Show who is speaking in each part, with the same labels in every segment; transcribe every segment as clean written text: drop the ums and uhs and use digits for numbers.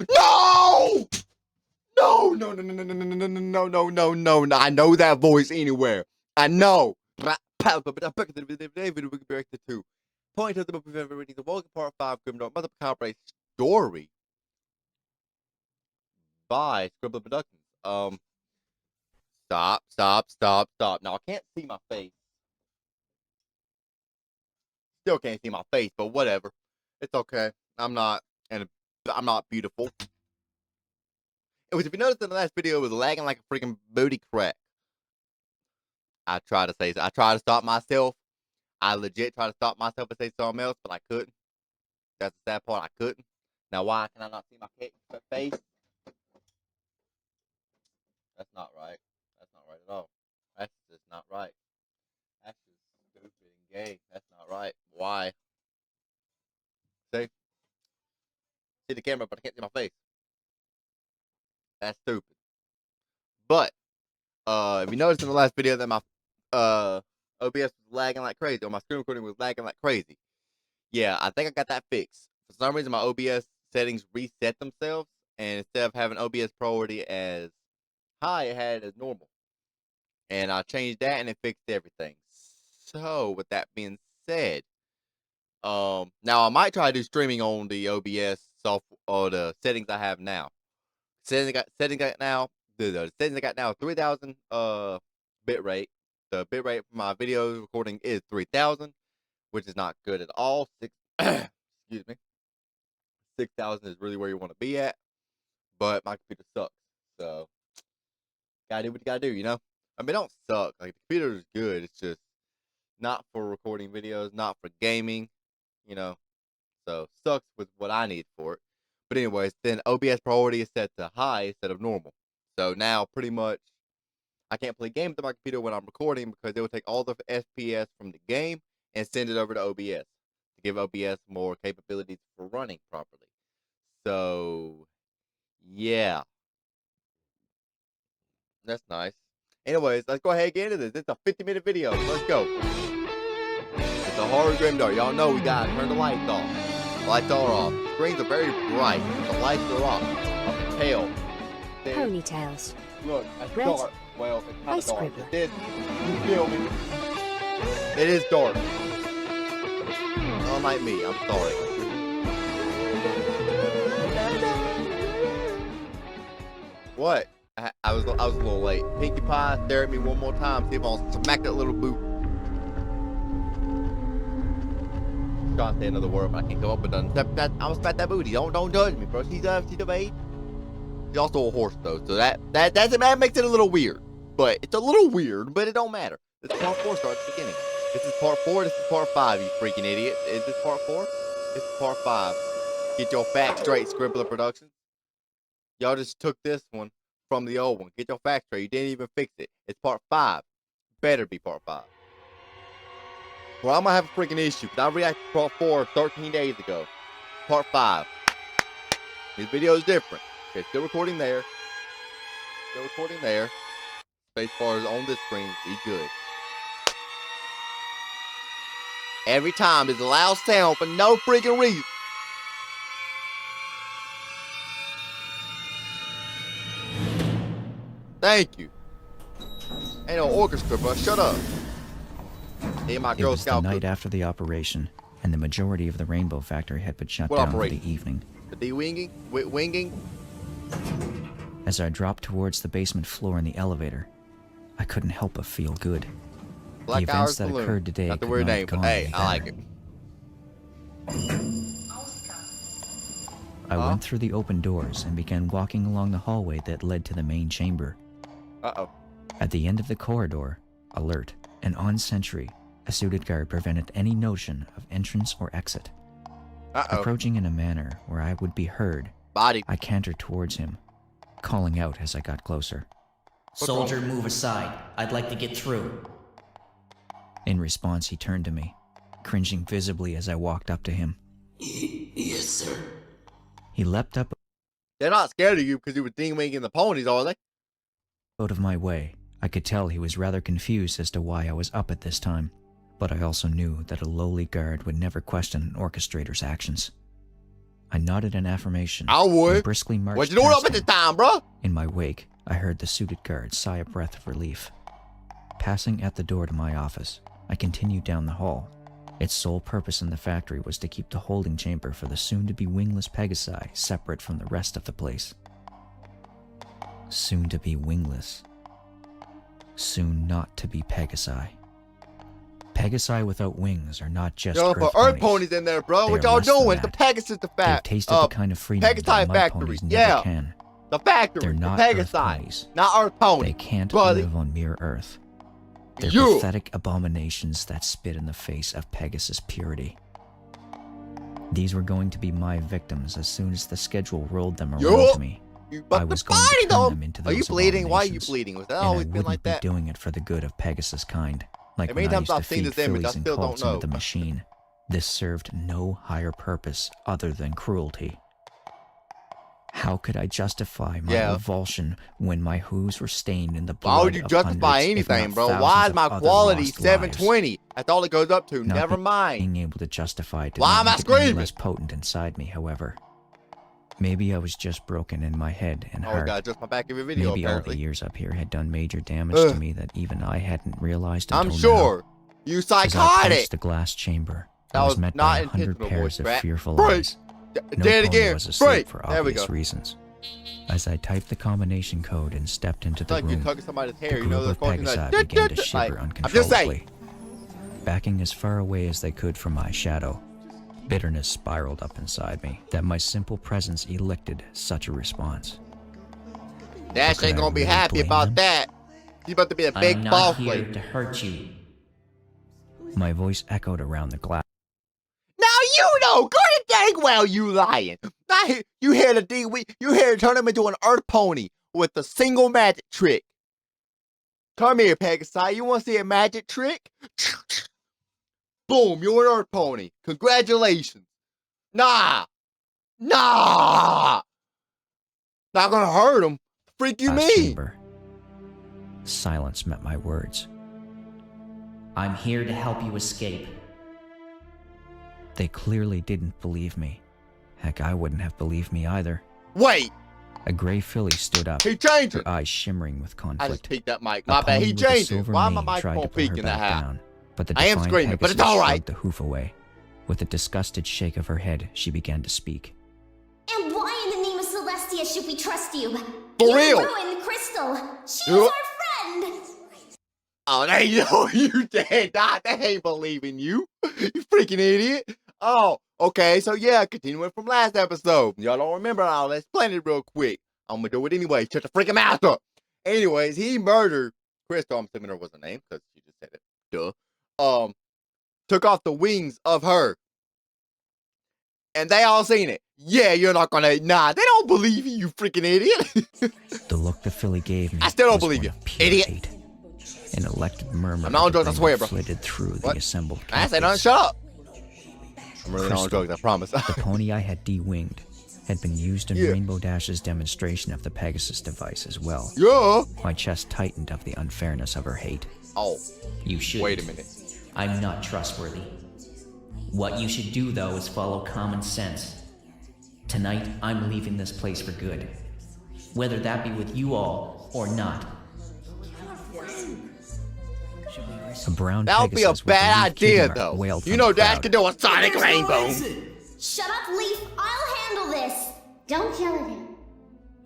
Speaker 1: No! No, no, no, no, no, no, no, no, no, no, no, no, no. I know that voice anywhere. I know. Point of the movie ever reading the Walking Part 5 Grimdark Mother Macabre story by Scribbler Productions. Stop, stop, stop, stop. Now I can't see my face. Still can't see my face, but whatever. It's okay. And I'm not beautiful. It was, if you noticed in the last video, it was lagging like a freaking booty crack. I try to stop myself. I legit try to stop myself and say something else, but I couldn't. That's the sad part. I couldn't. Now, why can I not see my face? That's not right. That's not right at all. That's just not right. That's just stupid and gay. That's not right. Why? See? See the camera, but I can't see my face. That's stupid. But, if you noticed in the last video that my OBS was lagging like crazy, or my screen recording was lagging like crazy. Yeah, I think I got that fixed. For some reason, my OBS settings reset themselves, and instead of having OBS priority as high, it had it as normal. And I changed that, and it fixed everything. So, with that being said, now I might try to do streaming on the OBS software or the settings I have now. The settings I got now 3,000 bit rate. The bit rate for my videos recording is 3,000, which is not good at all. Excuse me. 6,000 is really where you want to be at, but my computer sucks. So gotta do what you gotta do, you know. I mean, it don't suck. Like, the computer is good. It's just not for recording videos, not for gaming, you know. So sucks with what I need for it. But anyways, then OBS priority is set to high instead of normal. So now pretty much I can't play games on my computer when I'm recording because it will take all the FPS from the game and send it over to OBS to give OBS more capabilities for running properly. So yeah, that's nice. Anyways, let's go ahead and get into this. It's a 50-minute video. Let's go. It's a horror grimdark. Y'all know we gotta turn the lights off. The lights are off. The screens are very bright. The lights are off. I'm pale.
Speaker 2: Ponytails.
Speaker 1: Look, it's
Speaker 2: Red.
Speaker 1: dark. Well, it's kind of dark.
Speaker 2: Scribbler.
Speaker 1: It is. You feel me? It is dark. Unlike me. I'm sorry. What? I was a little late. Pinkie Pie, stare at me one more time. See if I'll smack that little boot. I'm trying to say another word, but I can't come up with none. I'm gonna smack that booty. Don't judge me, bro. She's a babe. She's also a horse though, so that makes it a little weird. But it's a little weird, but it don't matter. This part 4 starts at the beginning. This is part 4. This is part 5. You freaking idiot. Is this part 4? This is part 5. Get your facts straight, Scribbler Productions. Y'all just took this one from the old one. Get your facts straight. You didn't even fix it. It's part 5. Better be part 5. Well, I'm gonna have a freaking issue because I reacted to part 4 13 days ago. Part 5. This video is different. Okay, still recording there. Still recording there. Space bar is on this screen. Be good. Every time there's a loud sound for no freaking reason. Thank you. Ain't no orchestra, bro. Shut up. Hey, my
Speaker 3: It
Speaker 1: Girl
Speaker 3: was the
Speaker 1: Scout
Speaker 3: night
Speaker 1: cookie.
Speaker 3: after the operation, and the majority of the Rainbow Factory had been shut
Speaker 1: What
Speaker 3: down
Speaker 1: operation?
Speaker 3: for the evening.
Speaker 1: The D-winging? Winging?
Speaker 3: As I dropped towards the basement floor in the elevator, I couldn't help but feel good.
Speaker 1: Black
Speaker 3: the
Speaker 1: Hours
Speaker 3: events that
Speaker 1: Saloon.
Speaker 3: occurred today
Speaker 1: Not the
Speaker 3: could
Speaker 1: weird
Speaker 3: not
Speaker 1: name,
Speaker 3: have
Speaker 1: but
Speaker 3: gone
Speaker 1: hey,
Speaker 3: any
Speaker 1: I like
Speaker 3: better.
Speaker 1: it.
Speaker 3: I went through the open doors and began walking along the hallway that led to the main chamber.
Speaker 1: Uh-oh.
Speaker 3: At the end of the corridor, alert and on sentry, a suited guard prevented any notion of entrance or exit.
Speaker 1: Uh-oh.
Speaker 3: Approaching in a manner where I would be heard,
Speaker 1: Body.
Speaker 3: I cantered towards him, calling out as I got closer.
Speaker 4: Soldier, move aside. I'd like to get through.
Speaker 3: In response, he turned to me, cringing visibly as I walked up to him.
Speaker 4: Yes, sir.
Speaker 3: He leapt up
Speaker 1: They're not scared of you because you were ding-winging the ponies, are they?
Speaker 3: out of my way. I could tell he was rather confused as to why I was up at this time, but I also knew that a lowly guard would never question an orchestrator's actions. I nodded in affirmation.
Speaker 1: I
Speaker 3: and
Speaker 1: would.
Speaker 3: briskly marched
Speaker 1: What you doing up
Speaker 3: past
Speaker 1: at this
Speaker 3: him.
Speaker 1: time, bro?
Speaker 3: In my wake, I heard the suited guard sigh a breath of relief. Passing at the door to my office, I continued down the hall. Its sole purpose in the factory was to keep the holding chamber for the soon-to-be wingless Pegasi separate from the rest of the place. Soon-to-be wingless. Soon not to be Pegasi. Pegasi without wings are not just
Speaker 1: Y'all
Speaker 3: earth
Speaker 1: put earth
Speaker 3: ponies.
Speaker 1: ponies in there, bro.
Speaker 3: They
Speaker 1: What
Speaker 3: are
Speaker 1: y'all
Speaker 3: less than
Speaker 1: doing? The
Speaker 3: that.
Speaker 1: Pegasus, the
Speaker 3: They've
Speaker 1: fact.
Speaker 3: tasted the kind of freedom
Speaker 1: Pegasi
Speaker 3: that my
Speaker 1: factory,
Speaker 3: ponies never
Speaker 1: yeah.
Speaker 3: can.
Speaker 1: The factory.
Speaker 3: They're
Speaker 1: The
Speaker 3: not earth
Speaker 1: Pegasi.
Speaker 3: ponies.
Speaker 1: Not earth pony.
Speaker 3: They can't
Speaker 1: buddy.
Speaker 3: live on mere earth. They're
Speaker 1: You.
Speaker 3: pathetic abominations that spit in the face of Pegasus purity. These were going to be my victims as soon as the schedule rolled them around
Speaker 1: Yo.
Speaker 3: to me.
Speaker 1: You
Speaker 3: I
Speaker 1: about
Speaker 3: was
Speaker 1: to
Speaker 3: going to
Speaker 1: find
Speaker 3: turn
Speaker 1: them.
Speaker 3: them into
Speaker 1: Are you
Speaker 3: those
Speaker 1: bleeding? Why are you
Speaker 3: abominations.
Speaker 1: bleeding? Was that
Speaker 3: And I
Speaker 1: always been
Speaker 3: wouldn't
Speaker 1: like
Speaker 3: be
Speaker 1: that?
Speaker 3: doing it for the good of Pegasus kind, like
Speaker 1: How
Speaker 3: when
Speaker 1: many
Speaker 3: I
Speaker 1: times
Speaker 3: used to
Speaker 1: I've seen
Speaker 3: feed
Speaker 1: this image, I
Speaker 3: fillies and
Speaker 1: still don't
Speaker 3: colts into
Speaker 1: know.
Speaker 3: the machine. This served no higher purpose other than cruelty. How could I justify my
Speaker 1: Yeah.
Speaker 3: revulsion when my hooves were stained in the blood
Speaker 1: Why would you
Speaker 3: of
Speaker 1: justify
Speaker 3: hundreds, if
Speaker 1: anything,
Speaker 3: not
Speaker 1: bro? Why
Speaker 3: thousands
Speaker 1: is
Speaker 3: of
Speaker 1: my
Speaker 3: other
Speaker 1: quality
Speaker 3: lost
Speaker 1: 720? That's all it goes up to.
Speaker 3: Not
Speaker 1: Never mind.
Speaker 3: being able to justify did
Speaker 1: Why
Speaker 3: not
Speaker 1: am I
Speaker 3: make it any
Speaker 1: screaming?
Speaker 3: less potent inside me, however. Maybe I was just broken in my head and
Speaker 1: Oh,
Speaker 3: heart.
Speaker 1: God, just my back every video,
Speaker 3: Maybe all the
Speaker 1: apparently.
Speaker 3: years up here had done major damage
Speaker 1: Ugh.
Speaker 3: to me that even I hadn't realized until
Speaker 1: I'm sure. You
Speaker 3: now. As I
Speaker 1: psychotic.
Speaker 3: approached the glass chamber,
Speaker 1: That
Speaker 3: I
Speaker 1: was
Speaker 3: was met
Speaker 1: not
Speaker 3: by 100
Speaker 1: intentional,
Speaker 3: pairs
Speaker 1: voice
Speaker 3: of
Speaker 1: crack.
Speaker 3: fearful
Speaker 1: Break.
Speaker 3: eyes. No
Speaker 1: Say it
Speaker 3: pony
Speaker 1: again.
Speaker 3: was asleep
Speaker 1: Break.
Speaker 3: for
Speaker 1: There we
Speaker 3: obvious
Speaker 1: go.
Speaker 3: reasons. As I typed the combination code and stepped into
Speaker 1: It's
Speaker 3: the
Speaker 1: like you're
Speaker 3: room,
Speaker 1: tugging somebody's
Speaker 3: the
Speaker 1: hair. You
Speaker 3: group
Speaker 1: know they're
Speaker 3: of
Speaker 1: fucking
Speaker 3: Pegasi
Speaker 1: like,
Speaker 3: began to
Speaker 1: like,
Speaker 3: shiver
Speaker 1: I'm just saying.
Speaker 3: uncontrollably. Backing as far away as they could from my shadow, bitterness spiraled up inside me that my simple presence elicited such a response.
Speaker 1: Dash
Speaker 3: could
Speaker 1: ain't
Speaker 3: I
Speaker 1: gonna be
Speaker 3: really
Speaker 1: happy
Speaker 3: blame
Speaker 1: about
Speaker 3: them?
Speaker 1: that. He's about to be a big
Speaker 4: I'm
Speaker 1: boss
Speaker 4: not here
Speaker 1: lady.
Speaker 4: to hurt you.
Speaker 3: My voice echoed around the glass.
Speaker 1: Now you know, good and dang well you lying. You here to you here to turn him into an earth pony with a single magic trick. Come here, Pegasi. You want to see a magic trick? Boom, you're an earth pony. Congratulations. Nah. Not gonna hurt him. Freak you
Speaker 3: Glass
Speaker 1: mean?
Speaker 3: chamber. Silence met my words.
Speaker 4: I'm here to help you escape.
Speaker 3: They clearly didn't believe me. Heck, I wouldn't have believed me either.
Speaker 1: Wait,
Speaker 3: A gray filly stood up,
Speaker 1: he changed
Speaker 3: her
Speaker 1: it.
Speaker 3: eyes shimmering with
Speaker 1: I just
Speaker 3: conflict.
Speaker 1: peeked that mic.
Speaker 3: A
Speaker 1: My bad.
Speaker 3: pony
Speaker 1: He
Speaker 3: with a
Speaker 1: changed it.
Speaker 3: silver
Speaker 1: Why my
Speaker 3: mane tried to
Speaker 1: microphone
Speaker 3: pull her
Speaker 1: peeking that
Speaker 3: back
Speaker 1: high?
Speaker 3: down, but the
Speaker 1: I am
Speaker 3: defiant
Speaker 1: screaming, but it's
Speaker 3: Pegasus
Speaker 1: all right.
Speaker 3: shrugged the hoof away. With a disgusted shake of her head, she began to speak.
Speaker 2: And why in the name of Celestia should we trust you?
Speaker 1: For
Speaker 2: you
Speaker 1: real.
Speaker 2: ruined Crystal. She's
Speaker 1: You-
Speaker 2: our friend.
Speaker 1: Oh, they know you dead. They ain't believing you. You freaking idiot. Oh, okay. So, yeah, continuing from last episode. Y'all don't remember, I'll explain it real quick. I'm going to do it anyway. Shut the freaking mouth up. Anyways, he murdered Crystal. I'm assuming there was a name because she just said it. Duh. Took off the wings of her. And they all seen it. Yeah, you're not going to. Nah, they don't believe you, you freaking idiot.
Speaker 3: The look the filly gave me
Speaker 1: I still don't
Speaker 3: was
Speaker 1: believe
Speaker 3: one
Speaker 1: you,
Speaker 3: of pure
Speaker 1: idiot.
Speaker 3: hate. An elected murmur
Speaker 1: I'm not on
Speaker 3: of the
Speaker 1: drugs, I
Speaker 3: room
Speaker 1: swear, bro.
Speaker 3: flitted through
Speaker 1: What?
Speaker 3: the assembled
Speaker 1: I said,
Speaker 3: captives.
Speaker 1: shut up. I'm really not on
Speaker 3: Crystal.
Speaker 1: drugs, I promise.
Speaker 3: The pony I had de-winged had been used in
Speaker 1: Yeah.
Speaker 3: Rainbow Dash's demonstration of the Pegasus device as well.
Speaker 1: Yeah.
Speaker 3: My chest tightened of the unfairness of her hate.
Speaker 1: Oh,
Speaker 4: You should.
Speaker 1: wait a minute.
Speaker 4: I'm not trustworthy. What you should do, though, is follow common sense. Tonight, I'm leaving this place for good. Whether that be with you all or not.
Speaker 3: A brown
Speaker 1: That would be a
Speaker 3: Pegasus with
Speaker 1: bad
Speaker 3: leaf cutie
Speaker 1: idea,
Speaker 3: mark
Speaker 1: though.
Speaker 3: wailed
Speaker 1: You
Speaker 3: from
Speaker 1: know
Speaker 3: the
Speaker 1: Dash
Speaker 3: crowd.
Speaker 1: can do a Sonic
Speaker 5: There's no
Speaker 1: Rainbow.
Speaker 5: exit.
Speaker 2: Shut up, Leaf. I'll handle this. Don't yell at him.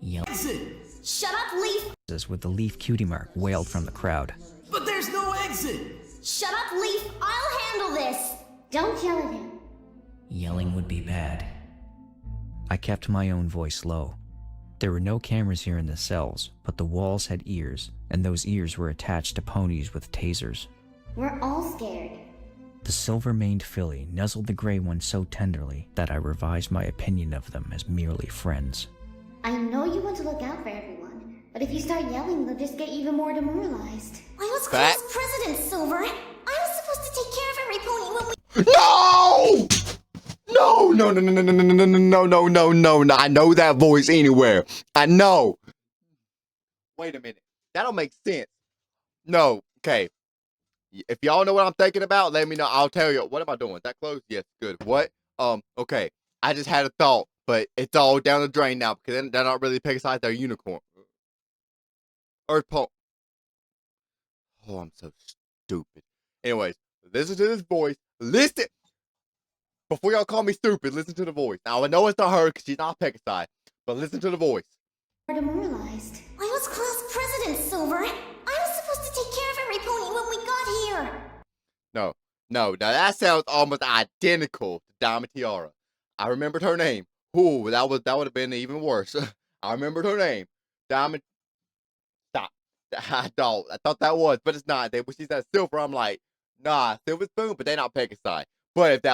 Speaker 3: Yells
Speaker 5: Exit.
Speaker 2: Shut up, Leaf.
Speaker 3: with the leaf cutie mark wailed from the crowd.
Speaker 5: But there's no exit.
Speaker 2: Shut up, Leaf. I'll handle this. Don't yell at him.
Speaker 4: Yelling would be bad.
Speaker 3: I kept my own voice low. There were no cameras here in the cells, but the walls had ears, and those ears were attached to ponies with tasers.
Speaker 2: We're all scared.
Speaker 3: The silver-maned filly nuzzled the gray one so tenderly that I revised my opinion of them as merely friends.
Speaker 2: I know you want to look out for everyone, but if you start yelling, they'll just get even more demoralized. I was
Speaker 1: Fact.
Speaker 2: class president, Silver. I was supposed to take care of every pony when we...
Speaker 1: No! No. I know that voice anywhere. I know. Wait a minute. That don't make sense. No. Okay. If y'all know what I'm thinking about, let me know. I'll tell you. What am I doing? Is that close? Yes. Good. What? Okay. I just had a thought. but it's all down the drain now because they're not really Pegasi, they're unicorn. Earth pole. Oh, I'm so stupid. Anyways, listen to this voice. Listen. Before y'all call me stupid, listen to the voice. Now, I know it's not her because she's not Pegasi, but listen to the voice.
Speaker 2: More demoralized.
Speaker 6: I was class president, Silver. I was supposed to take care of every pony when we got here.
Speaker 1: No. Now that sounds almost identical to Diamond Tiara. I remembered her name. Ooh, that would have been even worse. I remembered her name. Diamond. Stop. I thought that was, but it's not. When she said Silver, I'm like, nah, Silver Spoon, but they're not Pegasi. But if they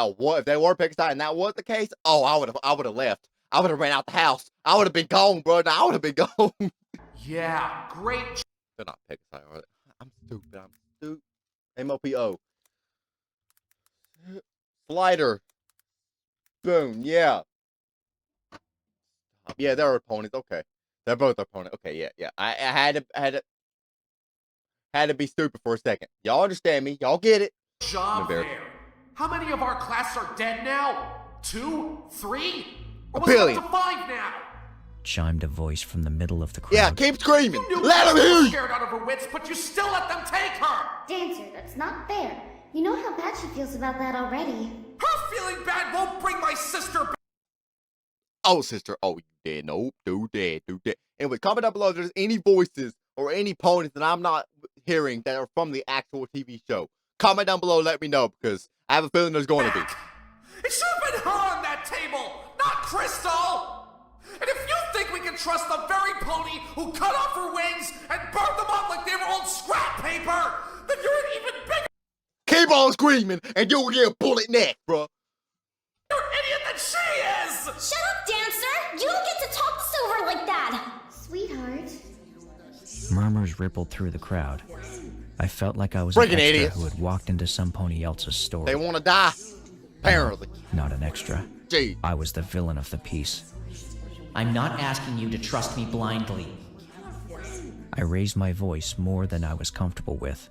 Speaker 1: were Pegasi and that was the case, oh, I would have left. I would have ran out the house. I would have been gone, bro. I would have been gone.
Speaker 5: Yeah, great.
Speaker 1: They're not Pegasi, are they? I'm stupid. MOPO. Slider. Boom. Yeah. Yeah, they're opponents. Okay. They're both opponents. Okay, yeah. I had to be stupid for a second. Y'all understand me? Y'all get it?
Speaker 5: Job there. How many of our class are dead now? 2? 3? Or was it
Speaker 1: billion.
Speaker 5: up to 5 now?
Speaker 3: Chimed a voice from the middle of the crowd.
Speaker 1: Yeah, keep screaming.
Speaker 5: You knew
Speaker 1: Let
Speaker 5: she
Speaker 1: him
Speaker 5: was
Speaker 1: hear you.
Speaker 5: scared out of her wits, but you still let them take her.
Speaker 2: Dancer, that's not fair. You know how bad she feels about that already.
Speaker 5: Her feeling bad won't bring my sister back.
Speaker 1: Oh, sister. Oh, you dead. Nope. Do dead. Anyway, comment down below if there's any voices or any ponies that I'm not hearing that are from the actual TV show. Comment down below, let me know, because I have a feeling there's going to be.
Speaker 5: It should have been her on that table, not Crystal! And if you think we can trust the very pony who cut off her wings and burned them up like they were old scrap paper, then you're an even bigger
Speaker 1: Keep on screaming, and you'll get a bullet neck, bro.
Speaker 5: idiot than she is!
Speaker 6: Shut up, Dancer! You don't get to talk to Silver like that!
Speaker 2: Sweetheart.
Speaker 3: Murmurs rippled through the crowd. I felt like I was
Speaker 1: Freaking
Speaker 3: an extra
Speaker 1: idiots.
Speaker 3: who had walked into some pony else's story.
Speaker 1: They want to die. Apparently.
Speaker 3: Not an extra.
Speaker 1: Gee.
Speaker 3: I was the villain of the piece.
Speaker 4: I'm not asking you to trust me blindly.
Speaker 3: I raised my voice more than I was comfortable with.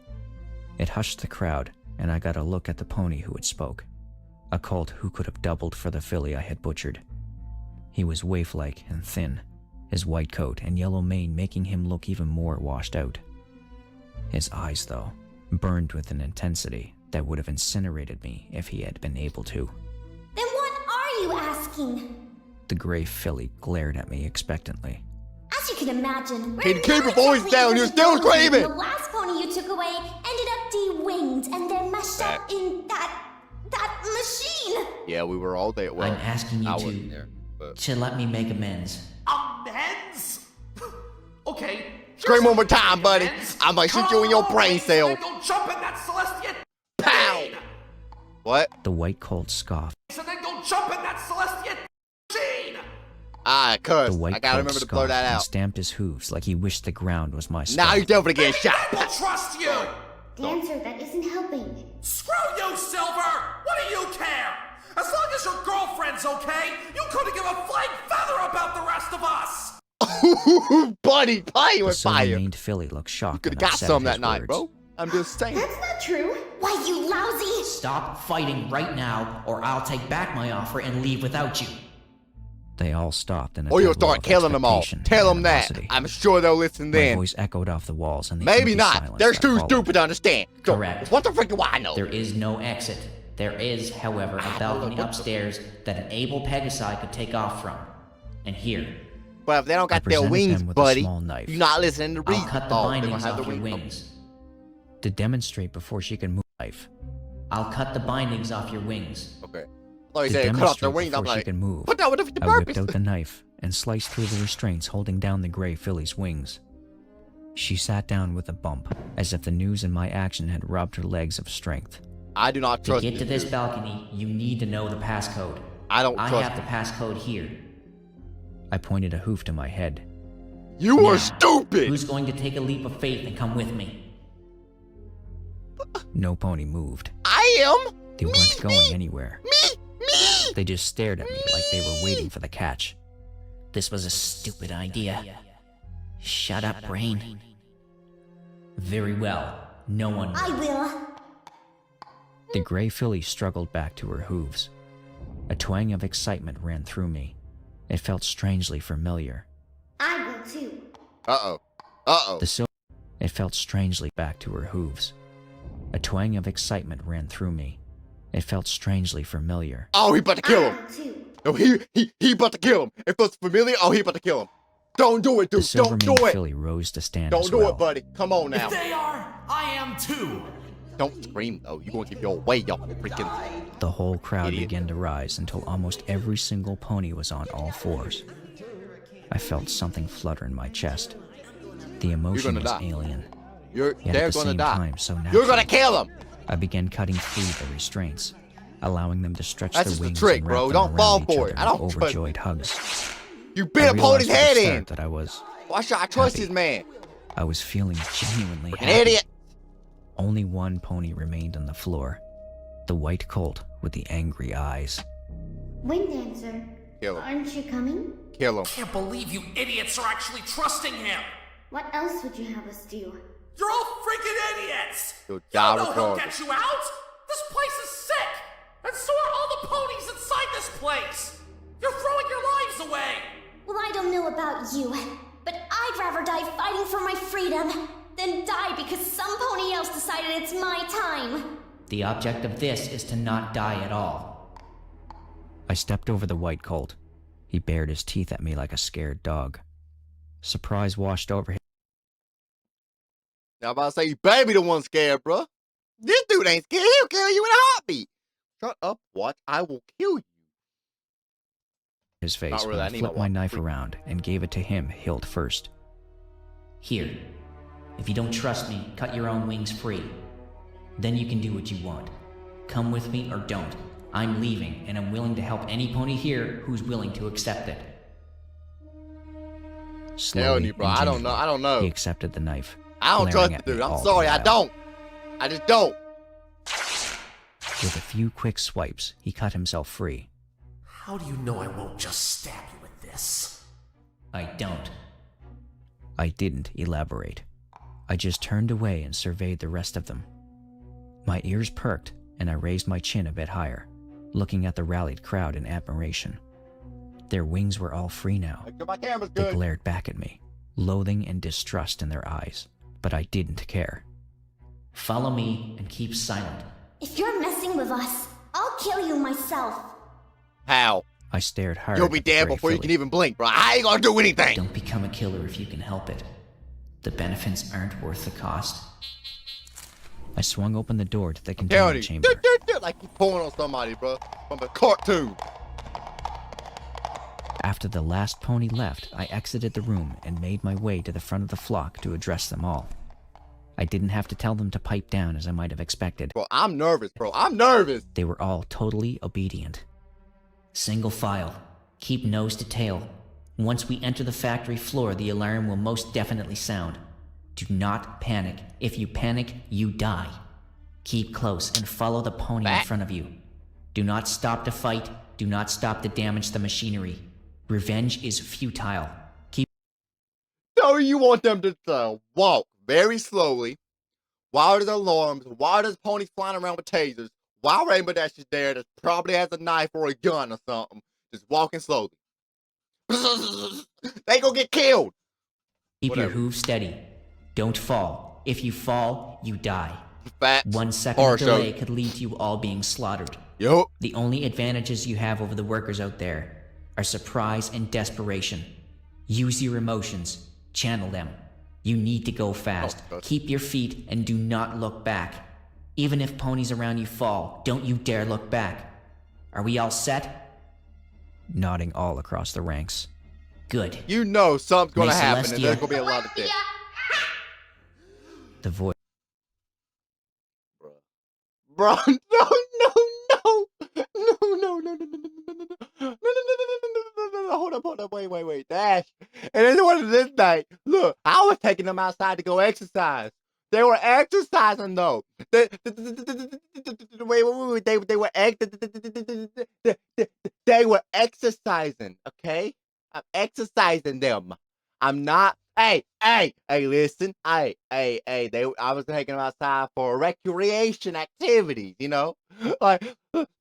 Speaker 3: It hushed the crowd, and I got a look at the pony who had spoke. A colt who could have doubled for the filly I had butchered. He was waif-like and thin, his white coat and yellow mane making him look even more washed out. His eyes, though, burned with an intensity that would have incinerated me if he had been able to.
Speaker 6: Then what are you asking?
Speaker 3: The gray filly glared at me expectantly.
Speaker 6: As you can imagine, we're
Speaker 1: Can you keep
Speaker 6: not
Speaker 1: your voice
Speaker 6: exactly
Speaker 1: down? You're still
Speaker 6: heroes.
Speaker 1: screaming!
Speaker 6: The last pony you took away ended up de-winged and then mashed up in that machine.
Speaker 1: Yeah, we were all there. Well,
Speaker 4: I'm asking you
Speaker 1: I wasn't
Speaker 4: to,
Speaker 1: there, but...
Speaker 4: to let me make amends.
Speaker 5: Amends? Okay.
Speaker 1: Scream
Speaker 5: here's
Speaker 1: one more
Speaker 5: how you
Speaker 1: time,
Speaker 5: make
Speaker 1: buddy.
Speaker 5: amends.
Speaker 1: I might shoot
Speaker 5: Cut
Speaker 1: you in your
Speaker 5: off
Speaker 1: brain
Speaker 5: wings
Speaker 1: cell.
Speaker 5: and then go jump in that Celestia
Speaker 1: Pow!
Speaker 5: machine.
Speaker 1: What?
Speaker 3: The white colt scoffed.
Speaker 5: And then go jump in that Celestia machine.
Speaker 1: I cursed.
Speaker 3: The white
Speaker 1: I gotta
Speaker 3: colt
Speaker 1: remember to blow
Speaker 3: scoffed
Speaker 1: that
Speaker 3: and
Speaker 1: out.
Speaker 3: stamped his hooves like he wished the ground was my skull.
Speaker 1: Now you're definitely getting shot.
Speaker 5: I will trust you.
Speaker 2: Dancer, that isn't helping.
Speaker 5: Screw you, Silver. What do you care? As long as your girlfriend's okay, you couldn't give a flying feather about the rest of us.
Speaker 1: Buddy, playing
Speaker 3: The
Speaker 1: with fire.
Speaker 3: silver-maned filly looked shocked
Speaker 1: Could
Speaker 3: and
Speaker 1: have got
Speaker 3: upset
Speaker 1: some
Speaker 3: at
Speaker 1: that
Speaker 3: his
Speaker 1: night,
Speaker 3: words.
Speaker 1: bro. I'm just saying.
Speaker 2: That's not true.
Speaker 6: Why, you lousy!
Speaker 4: Stop fighting right now, or I'll take back my offer and leave without you.
Speaker 3: They all stopped in a
Speaker 1: Or you'll
Speaker 3: tableau
Speaker 1: start
Speaker 3: of
Speaker 1: killing them all.
Speaker 3: expectation
Speaker 1: Tell
Speaker 3: and
Speaker 1: them that.
Speaker 3: animosity.
Speaker 1: I'm sure they'll listen
Speaker 3: My
Speaker 1: then.
Speaker 3: voice echoed off the walls and the
Speaker 1: Maybe
Speaker 3: empty
Speaker 1: not.
Speaker 3: silence
Speaker 1: They're
Speaker 3: that
Speaker 1: too
Speaker 3: followed.
Speaker 1: stupid to understand. So,
Speaker 4: Correct.
Speaker 1: what the frick do I know?
Speaker 4: There is no exit. There is, however, a balcony upstairs that an able Pegasi could take off from. And here,
Speaker 1: But if they don't
Speaker 3: I
Speaker 1: got their
Speaker 3: presented
Speaker 1: wings,
Speaker 3: them with a
Speaker 1: buddy,
Speaker 3: small knife.
Speaker 1: you're not listening to reason.
Speaker 4: I'll cut the
Speaker 1: Oh, they're gonna
Speaker 4: bindings
Speaker 1: have
Speaker 4: off
Speaker 1: their
Speaker 4: your
Speaker 1: wings.
Speaker 4: wings.
Speaker 3: To demonstrate before she could move life.
Speaker 4: I'll cut the bindings off your wings.
Speaker 1: Okay. Like
Speaker 3: To
Speaker 1: you said, cut off their
Speaker 3: demonstrate
Speaker 1: wings. I'm
Speaker 3: before she
Speaker 1: like,
Speaker 3: could move.
Speaker 1: what that would defeat the
Speaker 3: I whipped
Speaker 1: purpose?
Speaker 3: out the knife and sliced through the restraints holding down the gray filly's wings. She sat down with a bump, as if the news in my action had robbed her legs of strength.
Speaker 1: I do not
Speaker 4: To
Speaker 1: trust
Speaker 4: get to this
Speaker 1: you.
Speaker 4: balcony, you need to know the passcode.
Speaker 1: I don't
Speaker 4: I
Speaker 1: trust
Speaker 4: have the passcode here.
Speaker 3: I pointed a hoof to my head.
Speaker 1: you.
Speaker 4: Now,
Speaker 1: Are stupid.
Speaker 4: Who's going to take a leap of faith and come with me?
Speaker 3: No pony moved.
Speaker 1: I am.
Speaker 3: They weren't going anywhere.
Speaker 1: Me.
Speaker 3: They just stared at me like they were waiting for the catch.
Speaker 4: This was a stupid idea. Shut up, brain. Very well. No one
Speaker 6: I
Speaker 4: will.
Speaker 6: will.
Speaker 3: The gray filly struggled back to her hooves. A twang of excitement ran through me. It felt strangely familiar.
Speaker 2: I will too.
Speaker 1: Uh-oh. Uh-oh.
Speaker 3: The silver. It felt strangely back to her hooves. A twang of excitement ran through me. It felt strangely familiar.
Speaker 1: Oh, he about to kill
Speaker 2: I
Speaker 1: him.
Speaker 2: will too.
Speaker 1: No, he about to kill him. If it's familiar, oh, he about to kill him. Don't do it,
Speaker 3: The
Speaker 1: dude. Don't do
Speaker 3: Silvermane
Speaker 1: it.
Speaker 3: filly rose to stand
Speaker 1: Don't
Speaker 3: as
Speaker 1: do
Speaker 3: well.
Speaker 1: it, buddy. Come on now.
Speaker 5: If they are, I am too.
Speaker 1: Don't scream, though. You're going to give your way, y'all freaking...
Speaker 3: The whole crowd
Speaker 1: Idiot.
Speaker 3: began to rise until almost every single pony was on all fours. I felt something flutter in my chest. The emotion
Speaker 1: gonna
Speaker 3: was
Speaker 1: die.
Speaker 3: alien,
Speaker 1: Yet
Speaker 3: yet
Speaker 1: they're
Speaker 3: at the
Speaker 1: going to
Speaker 3: same
Speaker 1: die.
Speaker 3: time so natural.
Speaker 1: You're going to kill him.
Speaker 3: I began cutting free the restraints, allowing them to stretch
Speaker 1: That's
Speaker 3: their
Speaker 1: just a
Speaker 3: wings
Speaker 1: trick,
Speaker 3: and
Speaker 1: bro.
Speaker 3: wrap them
Speaker 1: Don't
Speaker 3: around
Speaker 1: fall
Speaker 3: each
Speaker 1: for
Speaker 3: other
Speaker 1: it. I don't
Speaker 3: with
Speaker 1: trust
Speaker 3: overjoyed hugs.
Speaker 1: You
Speaker 3: I
Speaker 1: bit a
Speaker 3: realized
Speaker 1: pony's
Speaker 3: from the
Speaker 1: head
Speaker 3: start
Speaker 1: in.
Speaker 3: that
Speaker 1: Why should I trust
Speaker 3: happy.
Speaker 1: this man?
Speaker 3: I was feeling genuinely
Speaker 1: An
Speaker 3: happy.
Speaker 1: idiot.
Speaker 3: Only one pony remained on the floor, the white colt with the angry eyes.
Speaker 2: Wind Dancer,
Speaker 1: Kill him.
Speaker 2: aren't you coming?
Speaker 1: Kill him.
Speaker 5: Can't believe you idiots are actually trusting him.
Speaker 2: What else would you have us do?
Speaker 5: You're all freaking idiots.
Speaker 1: You'll
Speaker 5: You
Speaker 1: die
Speaker 5: don't know he'll
Speaker 1: regardless.
Speaker 5: get you out. This place is sick, and so are all the ponies inside this place. You're throwing your lives away.
Speaker 6: Well, I don't know about you, but I'd rather die fighting for my freedom than die because some pony else decided it's my time.
Speaker 4: The object of this is to not die at all.
Speaker 3: I stepped over the white colt. He bared his teeth at me like a scared dog. Surprise washed over him.
Speaker 1: Now I'm about to say, you better be the one scared, bro. This dude ain't scared. He'll kill you in a heartbeat. Shut up, watch. I will kill you.
Speaker 3: His face
Speaker 1: Not really,
Speaker 3: when
Speaker 1: I
Speaker 3: I
Speaker 1: need
Speaker 3: flipped
Speaker 1: my
Speaker 3: my
Speaker 1: walk.
Speaker 3: knife around and gave it to him hilt first.
Speaker 4: Here, if you don't trust me, cut your own wings free. Then you can do what you want. Come with me or don't. I'm leaving, and I'm willing to help any pony here who's willing to accept it.
Speaker 3: Slowly
Speaker 1: Telling you, bro.
Speaker 3: and
Speaker 1: I don't
Speaker 3: gingerly,
Speaker 1: know. I don't know.
Speaker 3: He accepted the knife.
Speaker 1: I don't
Speaker 3: glaring
Speaker 1: trust
Speaker 3: at
Speaker 1: the
Speaker 3: me
Speaker 1: dude. I'm
Speaker 3: all
Speaker 1: sorry.
Speaker 3: the
Speaker 1: I
Speaker 3: while.
Speaker 1: don't. I just don't.
Speaker 3: With a few quick swipes, he cut himself free.
Speaker 5: How do you know I won't just stab you with this?
Speaker 4: I don't.
Speaker 3: I didn't elaborate. I just turned away and surveyed the rest of them. My ears perked, and I raised my chin a bit higher, looking at the rallied crowd in admiration. Their wings were all free now.
Speaker 1: Make sure my camera's
Speaker 3: They
Speaker 1: good.
Speaker 3: glared back at me, loathing and distrust in their eyes, but I didn't care.
Speaker 4: Follow me and keep silent.
Speaker 6: If you're messing with us, I'll kill you myself.
Speaker 1: How?
Speaker 3: I stared hard.
Speaker 1: You'll
Speaker 3: at
Speaker 1: be
Speaker 3: the
Speaker 1: dead
Speaker 3: gray
Speaker 1: before you
Speaker 3: filly.
Speaker 1: can even blink, bro. I ain't gonna do anything.
Speaker 4: Don't become a killer if you can help it. The benefits aren't worth the cost.
Speaker 3: I swung open the door to the
Speaker 1: Telling
Speaker 3: containment
Speaker 1: you.
Speaker 3: chamber.
Speaker 1: Like you pulling on somebody, bro. From a cartoon.
Speaker 3: After the last pony left, I exited the room and made my way to the front of the flock to address them all. I didn't have to tell them to pipe down as I might have expected.
Speaker 1: Bro, I'm nervous, bro. I'm nervous.
Speaker 3: They were all totally obedient.
Speaker 4: Single file. Keep nose to tail. Once we enter the factory floor, the alarm will most definitely sound. Do not panic. If you panic, you die. Keep close and follow the pony in
Speaker 1: Back.
Speaker 4: front of you. Do not stop to fight. Do not stop to damage the machinery. Revenge is futile. Keep
Speaker 1: So you want them to walk very slowly while there's alarms, while there's ponies flying around with tasers, while Rainbow Dash is there that probably has a knife or a gun or something, just walking slowly. They gonna get killed.
Speaker 4: your
Speaker 1: Whatever.
Speaker 4: hooves steady. Don't fall. If you fall, you die.
Speaker 1: Facts.
Speaker 4: 1 second
Speaker 1: Horror
Speaker 4: of delay
Speaker 1: show.
Speaker 4: could lead to you all being slaughtered.
Speaker 1: Yup.
Speaker 4: The only advantages you have over the workers out there are surprise and desperation. Use your emotions. Channel them. You need to go fast.
Speaker 1: Oh, God.
Speaker 4: Keep your feet and do not look back. Even if ponies around you fall, don't you dare look back. Are we all set?
Speaker 3: Nodding all across the ranks.
Speaker 4: Good.
Speaker 1: You know something's gonna
Speaker 4: Miss
Speaker 1: happen and there's
Speaker 4: Celestia.
Speaker 1: gonna be a lot of death.
Speaker 3: The voice.
Speaker 1: Bro, no, no, no. No, no, no, no, no, no, no, no, no, no, no, no, no, no, no, hold up, wait, Dash. And then one of this night, look, I was taking them outside to go exercise. They were exercising though. Wait, they were exercising, okay? I'm exercising them. I'm not. Hey, listen. I was taking them outside for recreation activities, you know? Like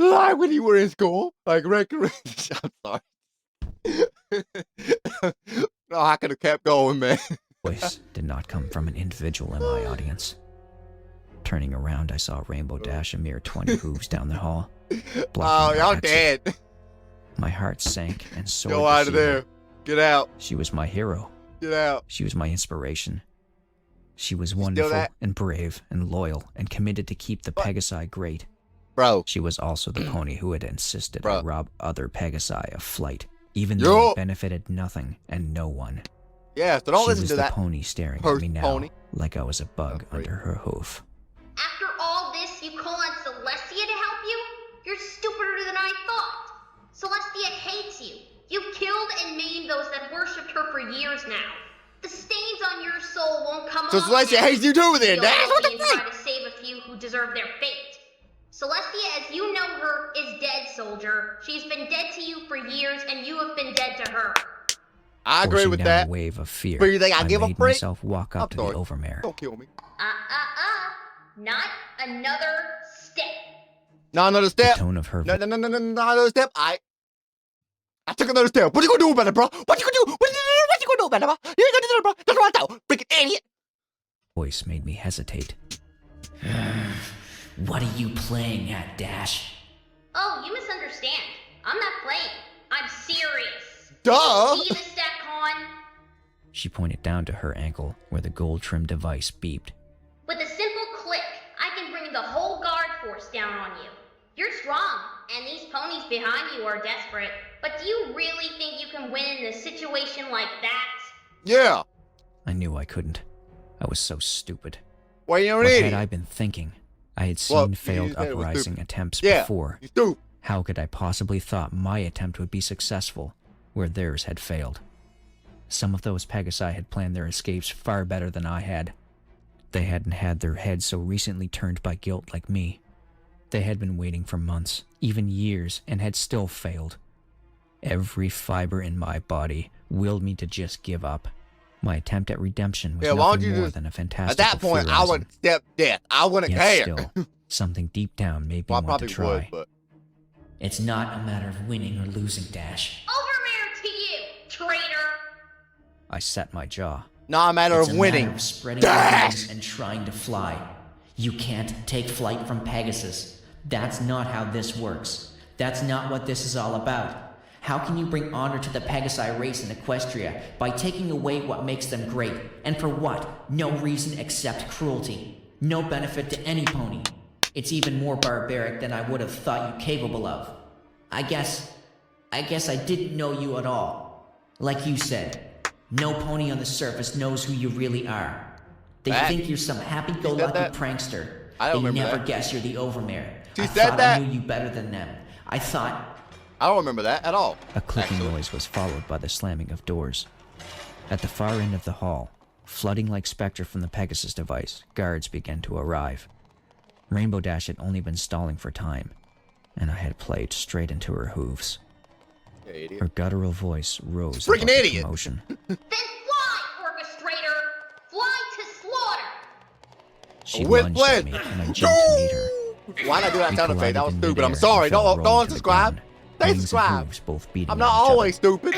Speaker 1: when you were in school. Like recreation. I'm sorry. No, I could have kept going, man.
Speaker 3: Voice did not come from an individual in my audience. Turning around, I saw Rainbow Dash a mere 20 hooves down the hall.
Speaker 1: Oh,
Speaker 3: blocking my
Speaker 1: y'all
Speaker 3: exit.
Speaker 1: dead.
Speaker 3: My heart sank and soared
Speaker 1: Go
Speaker 3: to
Speaker 1: out of
Speaker 3: see
Speaker 1: there.
Speaker 3: her.
Speaker 1: Get out.
Speaker 3: She was my hero.
Speaker 1: Get out.
Speaker 3: She was my inspiration. She was
Speaker 1: still
Speaker 3: wonderful
Speaker 1: that?
Speaker 3: and brave and loyal and committed to keep the Pegasi great.
Speaker 1: Bro.
Speaker 3: She was also the pony who had insisted
Speaker 1: Bruh.
Speaker 3: I rob other Pegasi of flight, even
Speaker 1: Yo.
Speaker 3: though it benefited nothing and no one.
Speaker 1: Yeah, so don't
Speaker 3: She
Speaker 1: listen
Speaker 3: was
Speaker 1: to
Speaker 3: the
Speaker 1: that.
Speaker 3: pony staring at
Speaker 1: First
Speaker 3: me now,
Speaker 1: pony.
Speaker 3: like I was a bug
Speaker 1: Oh, great.
Speaker 3: under her hoof.
Speaker 6: After all this, you call on Celestia to help you? You're stupider than I thought. Celestia hates you. You killed and maimed those that worshipped her for years now. The stains on your soul won't come
Speaker 1: So
Speaker 6: off.
Speaker 1: Celestia
Speaker 6: now.
Speaker 1: hates you too then,
Speaker 6: You'll
Speaker 1: Dash? What
Speaker 6: only
Speaker 1: the
Speaker 6: try
Speaker 1: fuck?
Speaker 6: to save a few who deserve their fate. Celestia, as you know her, is dead, soldier. She's been dead to you for years, and you have been dead to her.
Speaker 1: I agree
Speaker 3: Forcing
Speaker 1: with
Speaker 3: down
Speaker 1: that.
Speaker 3: a wave of fear,
Speaker 1: But you think I give a
Speaker 3: made
Speaker 1: frick?
Speaker 3: myself walk
Speaker 1: I'm
Speaker 3: up to the
Speaker 1: sorry.
Speaker 3: overmare.
Speaker 1: Don't kill me.
Speaker 6: Not another step.
Speaker 1: Not another
Speaker 3: The
Speaker 1: step.
Speaker 3: tone of her
Speaker 1: No, not another step. I took another step. What you gonna do about it, bro? What you gonna do? What you gonna do about it, bro? You ain't gonna do that, bro. That's what I thought. Freaking idiot.
Speaker 3: voice made me hesitate.
Speaker 4: What are you playing at, Dash?
Speaker 6: Oh, you misunderstand. I'm not playing. I'm serious.
Speaker 1: Duh.
Speaker 6: See the stack on?
Speaker 3: She pointed down to her ankle, where the gold-trimmed device beeped.
Speaker 6: With a simple click, I can bring the whole guard force down on you. You're strong, and these ponies behind you are desperate. But do you really think you can win in a situation like that?
Speaker 1: Yeah.
Speaker 3: I knew I couldn't. I was so stupid.
Speaker 1: Why you don't
Speaker 3: What
Speaker 1: need
Speaker 3: had
Speaker 1: it?
Speaker 3: I been thinking? I had seen
Speaker 1: Well, you
Speaker 3: failed
Speaker 1: said it was
Speaker 3: uprising
Speaker 1: stupid.
Speaker 3: attempts
Speaker 1: Yeah.
Speaker 3: before.
Speaker 1: You stupid.
Speaker 3: How could I possibly thought my attempt would be successful, where theirs had failed? Some of those Pegasi had planned their escapes far better than I had. They hadn't had their heads so recently turned by guilt like me. They had been waiting for months, even years, and had still failed. Every fiber in my body willed me to just give up. My attempt at redemption was
Speaker 1: Yeah, why don't
Speaker 3: nothing
Speaker 1: you
Speaker 3: more
Speaker 1: just-
Speaker 3: than a
Speaker 1: At
Speaker 3: fantastic
Speaker 1: that point, I would accept death. I wouldn't
Speaker 3: Yet
Speaker 1: care.
Speaker 3: still, something deep down made me
Speaker 1: Well, I
Speaker 3: want to
Speaker 1: probably
Speaker 3: try.
Speaker 1: would, but
Speaker 4: It's not a matter of winning or losing, Dash.
Speaker 6: Overmare to you, traitor!
Speaker 3: I set my jaw.
Speaker 1: not a matter
Speaker 4: It's
Speaker 1: of
Speaker 4: a
Speaker 1: winning.
Speaker 4: matter of spreading your
Speaker 1: Dash!
Speaker 4: wings and trying to fly. You can't take flight from Pegasus. That's not how this works. That's not what this is all about. How can you bring honor to the Pegasi race in Equestria by taking away what makes them great? And for what? No reason except cruelty. No benefit to any pony. It's even more barbaric than I would have thought you capable of. I guess I didn't know you at all. Like you said, no pony on the surface knows who you really are. They
Speaker 1: That-
Speaker 4: think you're some happy-go-lucky
Speaker 1: that?
Speaker 4: prankster.
Speaker 1: I don't
Speaker 4: they
Speaker 1: remember
Speaker 4: never
Speaker 1: that.
Speaker 4: guess you're the Overmare.
Speaker 1: She
Speaker 4: I
Speaker 1: said
Speaker 4: thought
Speaker 1: that?
Speaker 4: I knew you better than them. I thought
Speaker 1: I don't remember that at all.
Speaker 3: A clicking
Speaker 1: actually.
Speaker 3: noise was followed by the slamming of doors. At the far end of the hall, flooding like specter from the Pegasus device, guards began to arrive. Rainbow Dash had only been stalling for time, and I had played straight into her hooves.
Speaker 1: Yeah, idiot.
Speaker 3: Her guttural voice rose
Speaker 1: Freaking
Speaker 3: above the
Speaker 1: idiot.
Speaker 3: commotion.
Speaker 6: Then fly, orchestrator! Fly to slaughter!
Speaker 3: She
Speaker 1: With
Speaker 3: lunged
Speaker 1: pleasure.
Speaker 3: at me, and I jumped to meet her.
Speaker 1: Why'd I do that
Speaker 3: We
Speaker 1: sound effect? That was
Speaker 3: collided in
Speaker 1: stupid. I'm
Speaker 3: midair
Speaker 1: sorry.
Speaker 3: and fell
Speaker 1: Don't
Speaker 3: rolling to the
Speaker 1: unsubscribe.
Speaker 3: ground,
Speaker 1: Stay
Speaker 3: wings and
Speaker 1: subscribed.
Speaker 3: hooves both beating
Speaker 1: I'm not
Speaker 3: on each other.
Speaker 1: always stupid.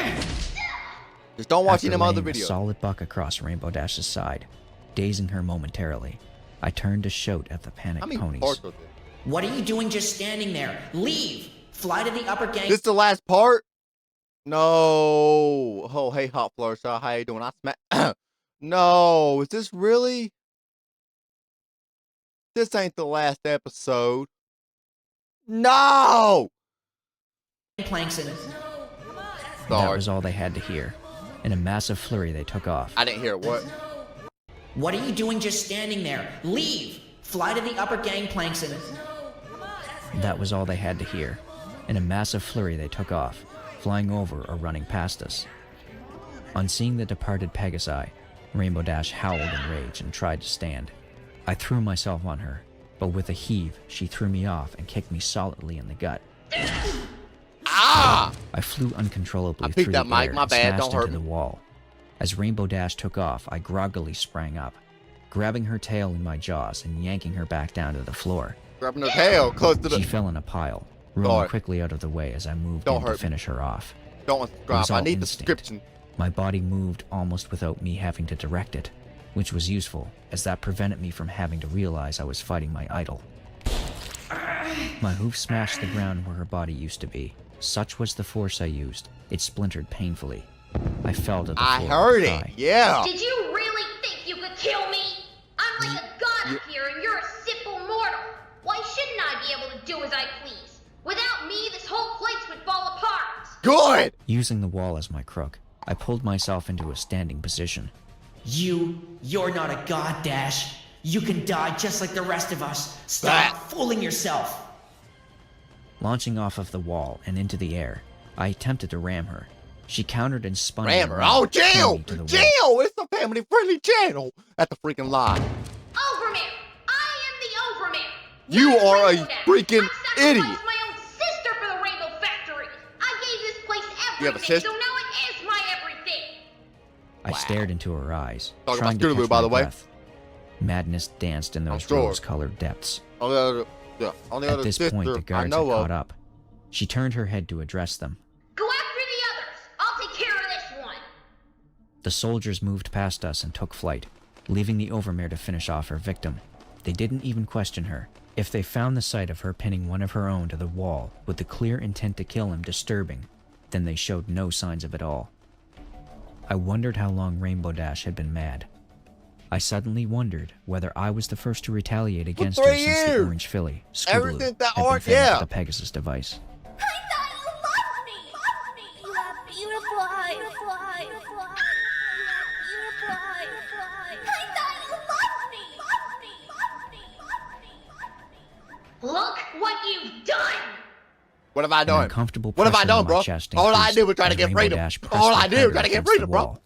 Speaker 1: Just don't watch
Speaker 3: After
Speaker 1: any of my other
Speaker 3: laying a
Speaker 1: videos.
Speaker 3: solid buck across Rainbow Dash's side, dazing her momentarily, I turned to shout at the
Speaker 1: How
Speaker 3: panicked
Speaker 1: many
Speaker 3: ponies.
Speaker 1: parts was it?
Speaker 4: what are you doing just standing there? Leave! Fly to the upper gang.
Speaker 1: This the last part? No. Oh, hey, Hot Fluttershy. How you doing? I smack. No. Is this really? This ain't the last episode. No.
Speaker 4: Planks in.
Speaker 3: That
Speaker 1: Sorry.
Speaker 3: was all they had to hear. In a massive flurry, they took off.
Speaker 1: I didn't hear what.
Speaker 4: What are you doing just standing there? Leave! Fly to the upper gangplanks and.
Speaker 3: That was all they had to hear. In a massive flurry, they took off, flying over or running past us. On seeing the departed Pegasi, Rainbow Dash howled in rage and tried to stand. I threw myself on her, but with a heave, she threw me off and kicked me solidly in the gut.
Speaker 1: Ah!
Speaker 3: I flew uncontrollably
Speaker 1: I peeked
Speaker 3: through
Speaker 1: that
Speaker 3: the
Speaker 1: mic,
Speaker 3: air
Speaker 1: my
Speaker 3: and
Speaker 1: bad,
Speaker 3: smashed
Speaker 1: don't hurt
Speaker 3: into
Speaker 1: me.
Speaker 3: the wall. As Rainbow Dash took off, I groggily sprang up, grabbing her tail in my jaws and yanking her back down to the floor.
Speaker 1: Grabbing her tail close to
Speaker 3: She
Speaker 1: the.
Speaker 3: fell in a pile, rolling
Speaker 1: Sorry.
Speaker 3: quickly out of the way as I moved
Speaker 1: Don't
Speaker 3: in to
Speaker 1: hurt me.
Speaker 3: finish her off.
Speaker 1: Don't
Speaker 3: It was
Speaker 1: unsubscribe. I
Speaker 3: all
Speaker 1: need the
Speaker 3: instinct.
Speaker 1: description.
Speaker 3: My body moved almost without me having to direct it, which was useful, as that prevented me from having to realize I was fighting my idol. My hoof smashed the ground where her body used to be. Such was the force I used, it splintered painfully. I fell to the floor.
Speaker 1: I
Speaker 3: with
Speaker 1: heard
Speaker 3: a
Speaker 1: it.
Speaker 3: cry.
Speaker 1: Yeah.
Speaker 6: Did you really think you could kill me? I'm like a god up here and you're a simple mortal. Why shouldn't I be able to do as I please? Without me, this whole place would fall apart.
Speaker 1: Good.
Speaker 3: Using the wall as my crook, I pulled myself into a standing position.
Speaker 4: You're not a god, Dash. You can die just like the rest of us. Stop
Speaker 1: That-
Speaker 4: fooling yourself.
Speaker 3: Launching off of the wall and into the air, I attempted to ram her. She countered and spun me
Speaker 1: Rammer.
Speaker 3: around,
Speaker 1: Oh,
Speaker 3: pinning
Speaker 1: jail.
Speaker 3: me to the wall.
Speaker 1: Jail. It's a family-friendly channel. That's a freaking lie.
Speaker 6: Overmare! I am the Overmare!
Speaker 1: You
Speaker 6: Not
Speaker 1: are a
Speaker 6: Rainbow Dash.
Speaker 1: freaking
Speaker 6: I sacrificed
Speaker 1: idiot.
Speaker 6: my own sister for the Rainbow Factory! I gave this place
Speaker 1: You have a
Speaker 6: everything,
Speaker 1: sister?
Speaker 6: so now it is my everything!
Speaker 3: I
Speaker 1: Wow.
Speaker 3: stared into her eyes,
Speaker 1: Talking
Speaker 3: trying
Speaker 1: about
Speaker 3: to
Speaker 1: Scootaloo,
Speaker 3: catch
Speaker 1: by
Speaker 3: my
Speaker 1: the way.
Speaker 3: breath. Madness danced in those
Speaker 1: sure.
Speaker 3: rose-colored depths.
Speaker 1: Only
Speaker 3: At
Speaker 1: other
Speaker 3: this
Speaker 1: sister
Speaker 3: point, the
Speaker 1: I
Speaker 3: guards had
Speaker 1: know
Speaker 3: caught
Speaker 1: of.
Speaker 3: up. She turned her head to address them.
Speaker 6: Go after the others! I'll take care of this one!
Speaker 3: The soldiers moved past us and took flight, leaving the Overmare to finish off her victim. They didn't even question her. If they found the sight of her pinning one of her own to the wall with the clear intent to kill him disturbing, then they showed no signs of it all. I wondered how long Rainbow Dash had been mad. I suddenly wondered whether I was the first to retaliate against her
Speaker 1: 3
Speaker 3: since the
Speaker 1: years.
Speaker 3: Orange Filly,
Speaker 1: Ever
Speaker 3: Scootaloo,
Speaker 1: since that
Speaker 3: had been
Speaker 1: arc,
Speaker 3: found
Speaker 1: yeah.
Speaker 3: with the Pegasus device.
Speaker 2: I thought you loved me! Loved me! You have beautiful eyes! Beautiful eyes! Beautiful eyes! I thought you loved me! Loved me! Loved me! Loved me!
Speaker 6: Look what you've done!
Speaker 1: What have I
Speaker 3: An
Speaker 1: done?
Speaker 3: uncomfortable
Speaker 1: What have I
Speaker 3: pressure on
Speaker 1: done,
Speaker 3: my
Speaker 1: bro?
Speaker 3: chest
Speaker 1: All I
Speaker 3: increased
Speaker 1: did was try to
Speaker 3: as
Speaker 1: get
Speaker 3: Rainbow
Speaker 1: freedom.
Speaker 3: Dash pressed
Speaker 1: All
Speaker 3: her
Speaker 1: I did was
Speaker 3: harder
Speaker 1: try to get
Speaker 3: against
Speaker 1: freedom,
Speaker 3: the
Speaker 1: bro.
Speaker 3: wall.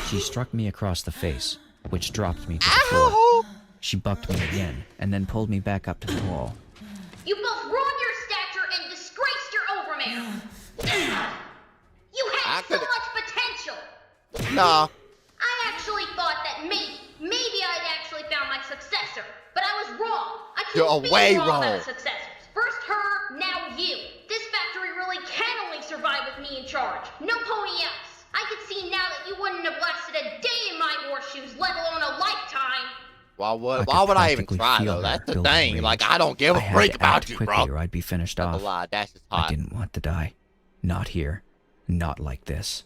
Speaker 3: She struck me across the face, which dropped me to the floor.
Speaker 1: Ow!
Speaker 3: She bucked me again, and then pulled me back up to the wall.
Speaker 6: You both ruined your stature and disgraced your Overmare! You
Speaker 1: I
Speaker 6: had so
Speaker 1: could've-
Speaker 6: much potential!
Speaker 1: Nah.
Speaker 6: I actually thought that maybe I'd actually found my successor, but I was wrong. I
Speaker 1: You're
Speaker 6: keep being
Speaker 1: way
Speaker 6: wrong
Speaker 1: wrong.
Speaker 6: about successors. First her, now you. This factory really can only survive with me in charge. No pony else. I could see now that you wouldn't have lasted a day in my horseshoes, let alone a lifetime.
Speaker 1: Why
Speaker 3: I
Speaker 1: would
Speaker 3: could
Speaker 1: I even
Speaker 3: practically
Speaker 1: try
Speaker 3: feel
Speaker 1: though?
Speaker 3: her
Speaker 1: That's the
Speaker 3: building
Speaker 1: thing.
Speaker 3: rage.
Speaker 1: Like I don't give
Speaker 3: I
Speaker 1: a
Speaker 3: had
Speaker 1: freak
Speaker 3: to
Speaker 1: about
Speaker 3: act
Speaker 1: you,
Speaker 3: quickly
Speaker 1: bro.
Speaker 3: or I'd be finished
Speaker 1: That's a
Speaker 3: off.
Speaker 1: lie. Dash is
Speaker 3: I
Speaker 1: hot.
Speaker 3: didn't want to die. Not here. Not like this.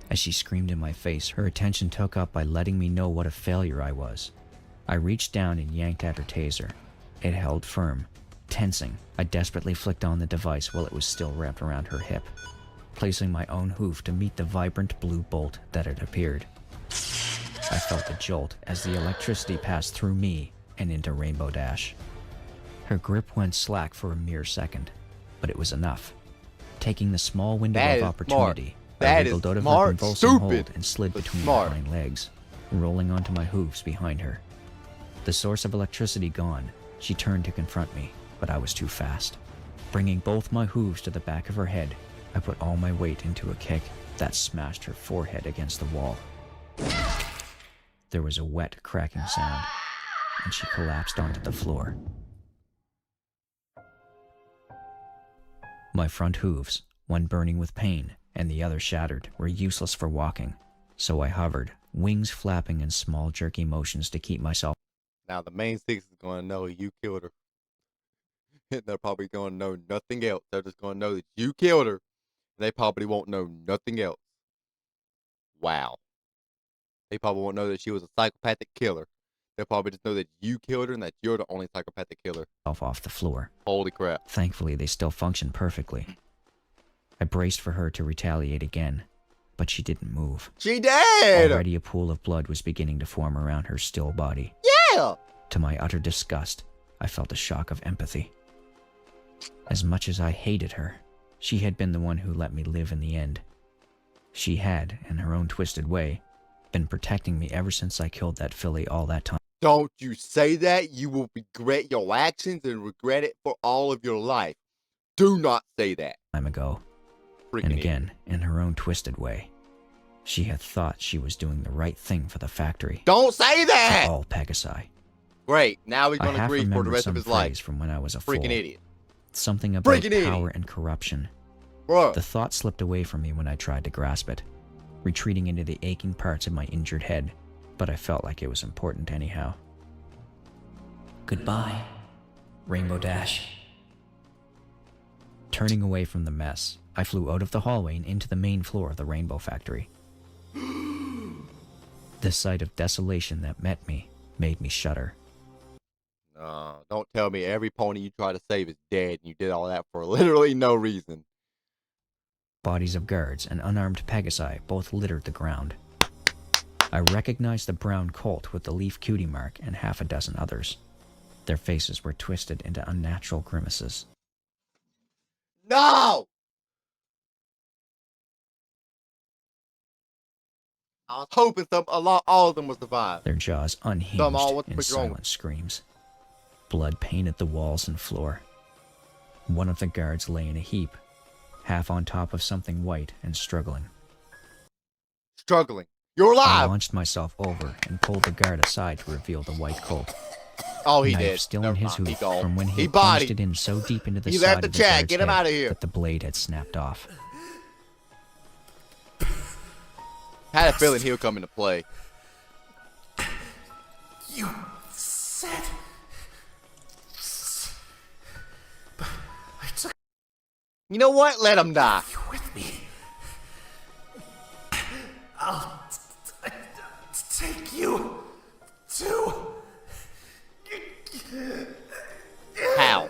Speaker 3: As she screamed in my face, her attention took up by letting me know what a failure I was. I reached down and yanked at her taser. It held firm. Tensing, I desperately flicked on the device while it was still wrapped around her hip, placing my own hoof to meet the vibrant blue bolt that had appeared. I felt a jolt as the electricity passed through me and into Rainbow Dash. Her grip went slack for a mere second, but it was enough. Taking the small window
Speaker 1: That
Speaker 3: of
Speaker 1: is
Speaker 3: opportunity,
Speaker 1: smart. That
Speaker 3: I
Speaker 1: is
Speaker 3: wiggled out of her
Speaker 1: smart.
Speaker 3: convulsing
Speaker 1: Stupid,
Speaker 3: hold and slid
Speaker 1: but
Speaker 3: between
Speaker 1: smart.
Speaker 3: her hind legs, rolling onto my hooves behind her. The source of electricity gone, she turned to confront me, but I was too fast. Bringing both my hooves to the back of her head, I put all my weight into a kick that smashed her forehead against the wall. There was a wet, cracking sound, and she collapsed onto the floor. My front hooves, one burning with pain and the other shattered, were useless for walking, so I hovered, wings flapping in small jerky motions to keep myself.
Speaker 1: Now the main six is going to know you killed her. They're probably going to know nothing else. They're just going to know that you killed her. They probably won't know nothing else. Wow. They probably won't know that she was a psychopathic killer. They'll probably just know that you killed her and that you're the only psychopathic killer.
Speaker 3: Off the floor.
Speaker 1: Holy crap.
Speaker 3: Thankfully, they still functioned perfectly. I braced for her to retaliate again, but she didn't move.
Speaker 1: She dead!
Speaker 3: Already a pool of blood was beginning to form around her still body.
Speaker 1: Yeah!
Speaker 3: To my utter disgust, I felt a shock of empathy. As much as I hated her, she had been the one who let me live in the end. She had, in her own twisted way, been protecting me ever since I killed that filly all that time
Speaker 1: Don't you say that. You will regret your actions and regret it for all of your life. Do not say that.
Speaker 3: ago.
Speaker 1: Freaking
Speaker 3: And
Speaker 1: idiot.
Speaker 3: again, in her own twisted way, she had thought she was doing the right thing for the factory.
Speaker 1: Don't say
Speaker 3: For
Speaker 1: that!
Speaker 3: all Pegasi.
Speaker 1: Great. Now he's
Speaker 3: I
Speaker 1: going to
Speaker 3: half
Speaker 1: grieve for the
Speaker 3: remembered
Speaker 1: rest
Speaker 3: some
Speaker 1: of his
Speaker 3: phrase
Speaker 1: life.
Speaker 3: from when I was a fool.
Speaker 1: Freaking idiot.
Speaker 3: Something about
Speaker 1: Freaking idiot.
Speaker 3: power and corruption.
Speaker 1: Bruh.
Speaker 3: The thought slipped away from me when I tried to grasp it, retreating into the aching parts of my injured head, but I felt like it was important anyhow.
Speaker 4: Goodbye, Rainbow Dash.
Speaker 3: Turning away from the mess, I flew out of the hallway and into the main floor of the Rainbow Factory. The sight of desolation that met me made me shudder.
Speaker 1: No, don't tell me every pony you try to save is dead and you did all that for literally no reason.
Speaker 3: Bodies of guards and unarmed Pegasi both littered the ground. I recognized the brown colt with the leaf cutie mark and half a dozen others. Their faces were twisted into unnatural grimaces.
Speaker 1: No! I was hoping all of them would survive.
Speaker 3: Their jaws unhinged
Speaker 1: Some all with
Speaker 3: in
Speaker 1: the drone.
Speaker 3: silent screams. Blood painted the walls and floor. One of the guards lay in a heap, half on top of something white and struggling.
Speaker 1: Struggling. You're
Speaker 3: I
Speaker 1: alive!
Speaker 3: launched myself over and pulled the guard aside to reveal the white colt.
Speaker 1: Oh, he
Speaker 3: Knife
Speaker 1: did.
Speaker 3: still
Speaker 1: Never
Speaker 3: in his
Speaker 1: mind. He
Speaker 3: hoof
Speaker 1: gone.
Speaker 3: from when he
Speaker 1: He
Speaker 3: plunged
Speaker 1: bodied.
Speaker 3: it in so deep into the
Speaker 1: He
Speaker 3: side
Speaker 1: left the
Speaker 3: of the
Speaker 1: chat.
Speaker 3: guard's
Speaker 1: Get him
Speaker 3: head
Speaker 1: out of here.
Speaker 3: that the blade had snapped off.
Speaker 1: Had a feeling he would come into play.
Speaker 5: You said. But I took
Speaker 1: You know what? Let him die.
Speaker 5: you with me. I'll take you to.
Speaker 1: How?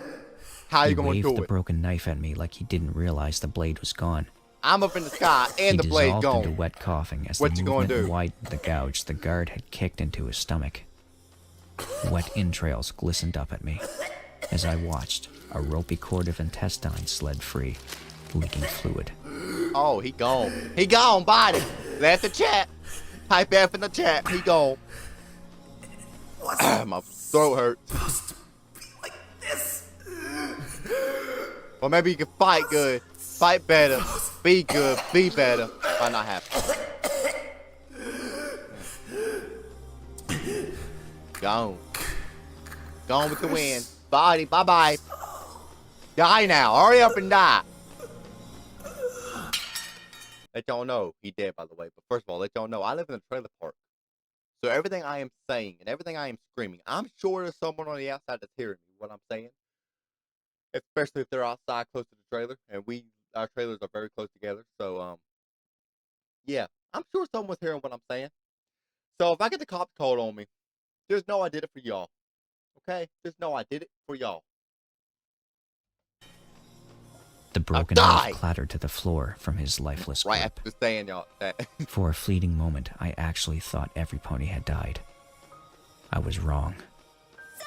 Speaker 1: How
Speaker 3: He
Speaker 1: you gonna
Speaker 3: waved
Speaker 1: do
Speaker 3: the
Speaker 1: it?
Speaker 3: broken knife at me like he didn't realize the blade was gone.
Speaker 1: I'm up in the sky and
Speaker 3: He
Speaker 1: the blade
Speaker 3: dissolved into
Speaker 1: gone.
Speaker 3: wet coughing as
Speaker 1: What
Speaker 3: the
Speaker 1: you gonna
Speaker 3: movement
Speaker 1: do?
Speaker 3: widened the gouge the guard had kicked into his stomach. Wet entrails glistened up at me. As I watched, a ropey cord of intestine slid free, leaking fluid.
Speaker 1: Oh, he gone. He gone, body. Left the chat. Type F in the chat. He gone. My throat hurts.
Speaker 5: Supposed to be like this.
Speaker 1: Or maybe you can fight good. Fight better. Be good. Be better. Might not happen. Gone. Gone with the wind. Body, bye-bye. Die now. Hurry up and die. Let y'all know he dead, by the way. But first of all, let y'all know I live in a trailer park. So everything I am saying and everything I am screaming, I'm sure there's someone on the outside that's hearing me, what I'm saying. Especially if they're outside close to the trailer. And our trailers are very close together. So, yeah. I'm sure someone's hearing what I'm saying. So if I get the cops called on me, just know I did it for y'all. Okay? Just know I did it for y'all.
Speaker 3: The broken
Speaker 1: died.
Speaker 3: knife clattered to the floor from his lifeless
Speaker 1: Right
Speaker 3: grip.
Speaker 1: after saying y'all that.
Speaker 3: For a fleeting moment, I actually thought every pony had died. I was wrong.
Speaker 2: Please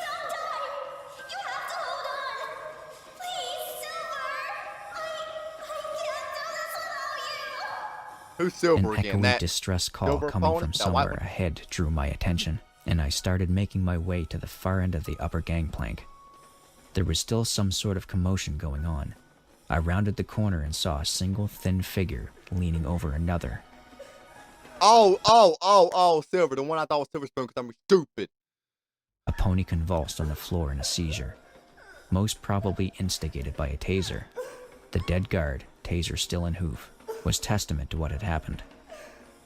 Speaker 2: don't die! You have to hold on! Please, Silver! I can't do this without you!
Speaker 1: Who's
Speaker 3: An
Speaker 1: Silver again?
Speaker 3: echoey
Speaker 1: That
Speaker 3: distress call
Speaker 1: silver
Speaker 3: coming
Speaker 1: pony?
Speaker 3: from
Speaker 1: That white
Speaker 3: somewhere
Speaker 1: one?
Speaker 3: ahead drew my attention, and I started making my way to the far end of the upper gangplank. There was still some sort of commotion going on. I rounded the corner and saw a single thin figure leaning over another.
Speaker 1: Oh, Silver. The one I thought was Silver Spoon because I'm stupid.
Speaker 3: A pony convulsed on the floor in a seizure, most probably instigated by a taser. The dead guard, taser still in hoof, was testament to what had happened.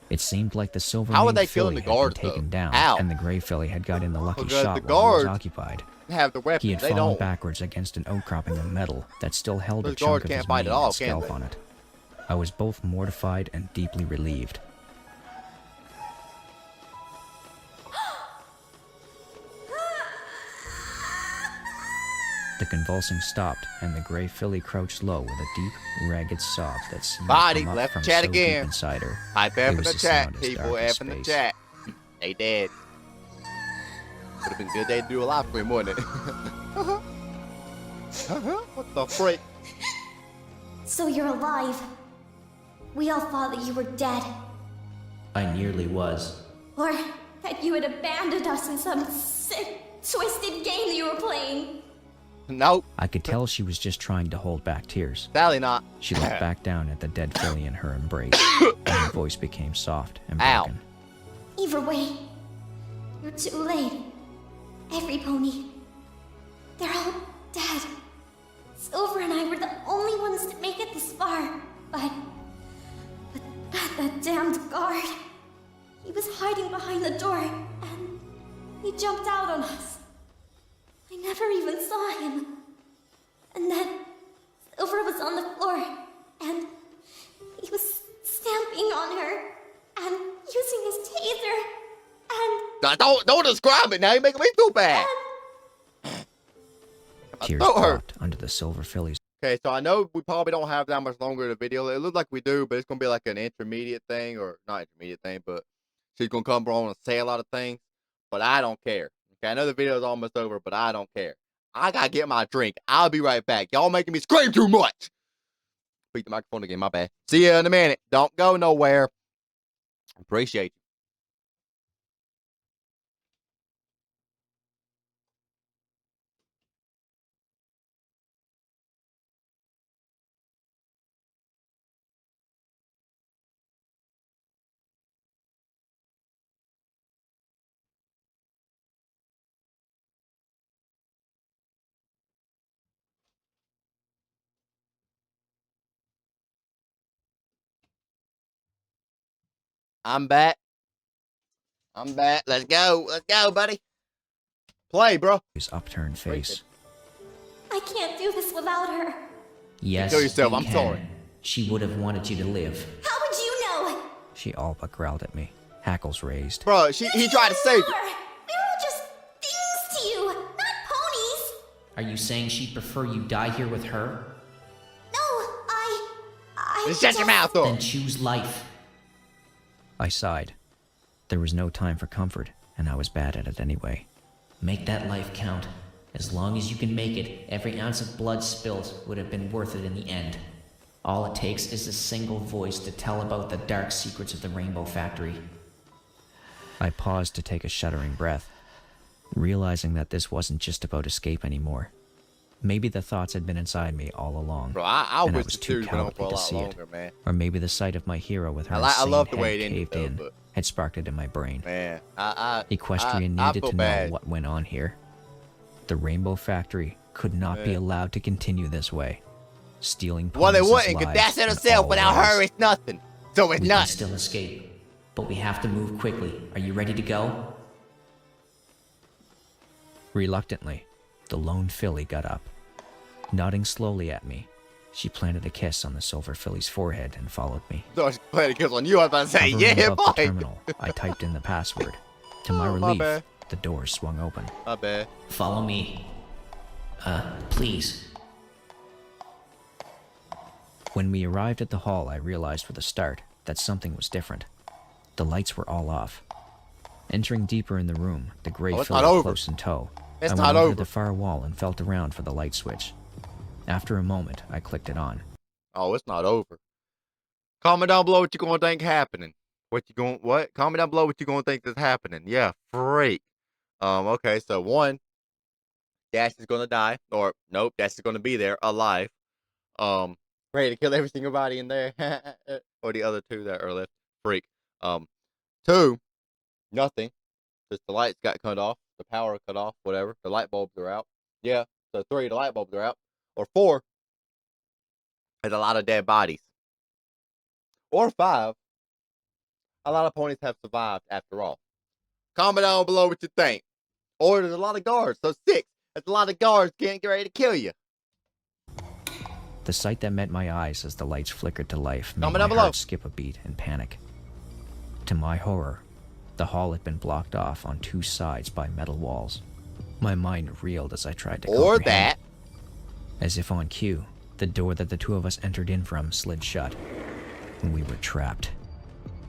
Speaker 3: It seemed like the silver
Speaker 1: How are
Speaker 3: maned
Speaker 1: they killing
Speaker 3: filly
Speaker 1: the
Speaker 3: had
Speaker 1: guards,
Speaker 3: been taken
Speaker 1: though?
Speaker 3: down,
Speaker 1: How?
Speaker 3: and the gray filly had got in the lucky
Speaker 1: Because
Speaker 3: shot
Speaker 1: the
Speaker 3: while he was
Speaker 1: guards
Speaker 3: occupied.
Speaker 1: Have the weapons.
Speaker 3: He had
Speaker 1: They
Speaker 3: fallen
Speaker 1: don't.
Speaker 3: backwards against an outcropping of metal that still held a
Speaker 1: Those
Speaker 3: chunk
Speaker 1: guards
Speaker 3: of
Speaker 1: can't
Speaker 3: his
Speaker 1: fight
Speaker 3: mane
Speaker 1: at all,
Speaker 3: and
Speaker 1: can
Speaker 3: scalp
Speaker 1: they?
Speaker 3: on it. I was both mortified and deeply relieved. The convulsing stopped, and the gray filly crouched low with a deep, ragged sob that seemed to
Speaker 1: Body,
Speaker 3: come up
Speaker 1: left
Speaker 3: from
Speaker 1: chat
Speaker 3: so deep
Speaker 1: again.
Speaker 3: inside her.
Speaker 1: Type
Speaker 3: It
Speaker 1: F in
Speaker 3: was
Speaker 1: the
Speaker 3: the
Speaker 1: chat.
Speaker 3: sound as
Speaker 1: People
Speaker 3: dark as
Speaker 1: F in the
Speaker 3: space.
Speaker 1: chat. They dead. Would have been a good day to do a live stream, wouldn't it? What the frick?
Speaker 2: So you're alive. We all thought that you were dead.
Speaker 4: I nearly was.
Speaker 2: Or that you had abandoned us in some sick, twisted game that you were playing.
Speaker 1: Nope.
Speaker 3: I could tell she was just trying to hold back tears.
Speaker 1: Sally not.
Speaker 3: She looked back down at the dead filly in her embrace, and her voice became soft and
Speaker 1: Ow.
Speaker 3: broken.
Speaker 2: Either way, you're too late. Every pony. They're all dead. Silver and I were the only ones to make it this far, but that damned guard, he was hiding behind the door, and he jumped out on us. I never even saw him. And then Silver was on the floor, and he was stamping on her, and using his taser, and...
Speaker 1: Don't describe it now, you're making me feel bad.
Speaker 3: Tears
Speaker 1: throat hurt.
Speaker 3: dropped under the Silver Filly's.
Speaker 1: Okay, so I know we probably don't have that much longer in the video. It looks like we do, but it's going to be like an intermediate thing, or not intermediate thing, but she's going to come on and say a lot of things, but I don't care. Okay, I know the video is almost over, but I don't care. I got to get my drink. I'll be right back. Y'all making me scream too much. Beat the microphone again, my bad. See you in a minute. Don't go nowhere. Appreciate you. I'm back. I'm back. Let's go. Let's go, buddy. Play, bro.
Speaker 3: Upturned face.
Speaker 2: I can't do this without her.
Speaker 4: Yes,
Speaker 1: Kill yourself,
Speaker 4: you
Speaker 1: I'm
Speaker 4: can.
Speaker 1: sorry.
Speaker 4: She would have wanted you to live.
Speaker 2: How would you know?
Speaker 3: She all but growled at me, hackles raised.
Speaker 1: Bro, he tried to save you.
Speaker 2: We're all just things to you, not ponies.
Speaker 4: Are you saying she'd prefer you die here with her?
Speaker 2: No, I
Speaker 1: Just shut your mouth
Speaker 4: Then
Speaker 1: up.
Speaker 4: choose life.
Speaker 3: I sighed. There was no time for comfort, and I was bad at it anyway.
Speaker 4: Make that life count. As long as you can make it, every ounce of blood spilt would have been worth it in the end. All it takes is a single voice to tell about the dark secrets of the Rainbow Factory.
Speaker 3: I paused to take a shuddering breath, realizing that this wasn't just about escape anymore. Maybe the thoughts had been inside me all along,
Speaker 1: Bro, I
Speaker 3: and I
Speaker 1: wish
Speaker 3: was
Speaker 1: the
Speaker 3: too
Speaker 1: series went on for
Speaker 3: cowardly
Speaker 1: a
Speaker 3: to
Speaker 1: lot
Speaker 3: see it.
Speaker 1: longer, man.
Speaker 3: Or maybe the sight of my hero with her
Speaker 1: I
Speaker 3: insane
Speaker 1: love the
Speaker 3: head
Speaker 1: way it ended,
Speaker 3: caved
Speaker 1: though,
Speaker 3: in
Speaker 1: but-
Speaker 3: had sparked it in my brain.
Speaker 1: Man,
Speaker 3: Equestrian
Speaker 1: I
Speaker 3: needed
Speaker 1: feel
Speaker 3: to
Speaker 1: bad.
Speaker 3: know what went on here. The Rainbow Factory could not be
Speaker 1: Yeah.
Speaker 3: allowed to continue this way. Stealing
Speaker 1: Well, it
Speaker 3: ponies'
Speaker 1: wouldn't, because
Speaker 3: lives
Speaker 1: that's it
Speaker 3: in
Speaker 1: herself.
Speaker 3: all
Speaker 1: Without
Speaker 3: ways.
Speaker 1: her, it's nothing. So it's
Speaker 4: We can
Speaker 1: nothing.
Speaker 4: still escape, but we have to move quickly. Are you ready to go?
Speaker 3: Reluctantly, the lone filly got up. Nodding slowly at me, she planted a kiss on the Silver Filly's forehead and followed me.
Speaker 1: So I was playing a kiss on you. I was about to say,
Speaker 3: Hovering
Speaker 1: yeah,
Speaker 3: above the
Speaker 1: boy.
Speaker 3: terminal, I typed in the password. To my
Speaker 1: Oh, my
Speaker 3: relief,
Speaker 1: bad.
Speaker 3: the doors swung open.
Speaker 1: My bad.
Speaker 4: Follow me. Please.
Speaker 3: When we arrived at the hall, I realized with a start that something was different. The lights were all off. Entering deeper in the room, the gray
Speaker 1: Oh, it's
Speaker 3: filly
Speaker 1: not over.
Speaker 3: close in tow,
Speaker 1: It's
Speaker 3: I
Speaker 1: not
Speaker 3: went over
Speaker 1: over.
Speaker 3: the far wall and felt around for the light switch. After a moment, I clicked it on.
Speaker 1: Oh, it's not over. Comment down below what you're going to think happening. What? Comment down below what you're going to think is happening. Yeah, freak. Okay, so one, Dash is going to die. Or, nope, Dash is going to be there, alive. Ready to kill every single body in there. Or the other two that are left. Freak. Two, nothing. Just the lights got cut off. The power cut off, whatever. The light bulbs are out. Yeah, so three, the light bulbs are out. Or four, there's a lot of dead bodies. Or five, a lot of ponies have survived after all. Comment down below what you think. Or there's a lot of guards. So six, there's a lot of guards getting ready to kill you.
Speaker 3: The sight that met my eyes as the lights flickered to life made
Speaker 1: Comment
Speaker 3: my
Speaker 1: down below.
Speaker 3: heart skip a beat in panic. To my horror, the hall had been blocked off on two sides by metal walls. My mind reeled as I tried to
Speaker 1: Or
Speaker 3: comprehend.
Speaker 1: that.
Speaker 3: As if on cue, the door that the two of us entered in from slid shut. We were trapped.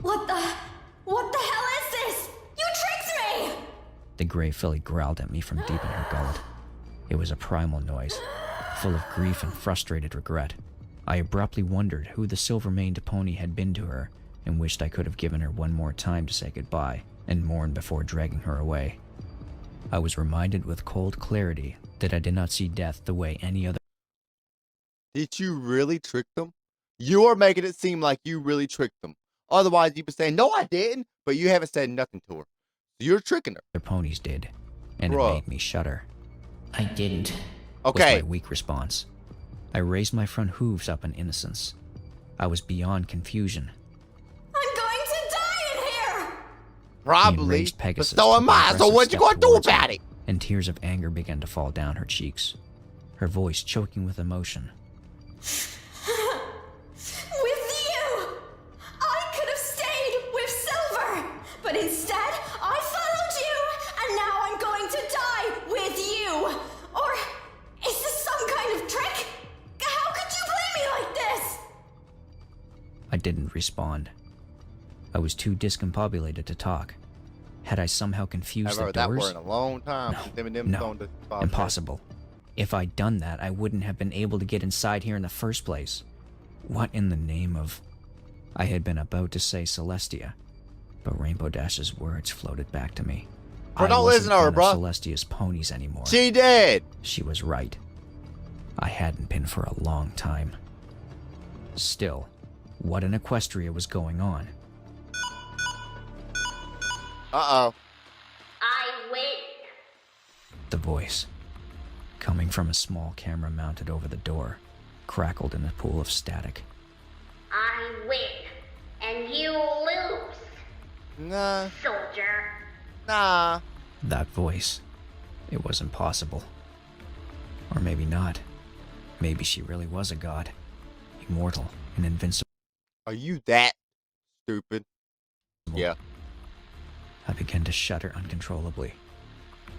Speaker 2: What the hell is this? You tricked me!
Speaker 3: The gray filly growled at me from deep in her gullet. It was a primal noise, full of grief and frustrated regret. I abruptly wondered who the silver-maned pony had been to her, and wished I could have given her one more time to say goodbye and mourn before dragging her away. I was reminded with cold clarity that I did not see death the way any other.
Speaker 1: Did you really trick them? You are making it seem like you really tricked them. Otherwise, you'd be saying, no, I didn't. But you haven't said nothing to her. So you're tricking her.
Speaker 3: ponies did, and
Speaker 1: Bruh.
Speaker 3: it made me shudder.
Speaker 4: I didn't.
Speaker 3: Was
Speaker 1: Okay.
Speaker 3: my weak response. I raised my front hooves up in innocence. I was beyond confusion.
Speaker 2: I'm going to die in here!
Speaker 3: The
Speaker 1: Probably.
Speaker 3: enraged
Speaker 1: But
Speaker 3: Pegasus
Speaker 1: so
Speaker 3: took
Speaker 1: am
Speaker 3: an
Speaker 1: I. So
Speaker 3: aggressive
Speaker 1: what you
Speaker 3: step
Speaker 1: gonna do
Speaker 3: towards me,
Speaker 1: about it?
Speaker 3: and tears of anger began to fall down her cheeks, her voice choking with emotion.
Speaker 2: With you! I could have stayed with Silver! But instead, I followed you, and now I'm going to die with you! Or is this some kind of trick? How could you play me like this?
Speaker 3: I didn't respond. I was too discombobulated to talk. Had I somehow confused
Speaker 1: I've
Speaker 3: the
Speaker 1: heard that
Speaker 3: doors?
Speaker 1: word in a long time.
Speaker 3: No,
Speaker 1: since them
Speaker 3: no,
Speaker 1: going to Bob
Speaker 3: impossible. If I'd done that, I wouldn't have been able to get inside here in the first place. What in the name of... I had been about to say Celestia, but Rainbow Dash's words floated back to me.
Speaker 1: Bro,
Speaker 3: I
Speaker 1: don't
Speaker 3: wasn't
Speaker 1: listen to her,
Speaker 3: one of
Speaker 1: bro.
Speaker 3: Celestia's ponies anymore.
Speaker 1: She did.
Speaker 3: She was right. I hadn't been for a long time. Still, what in Equestria was going on?
Speaker 1: Uh-oh.
Speaker 6: I win.
Speaker 3: The voice, coming from a small camera mounted over the door, crackled in a pool of static.
Speaker 6: I win. And you lose,
Speaker 1: Nah.
Speaker 6: soldier.
Speaker 1: Nah.
Speaker 3: That voice. It was impossible. Or maybe not. Maybe she really was a god. Immortal and invincible.
Speaker 1: Are you that stupid? Yeah.
Speaker 3: I began to shudder uncontrollably.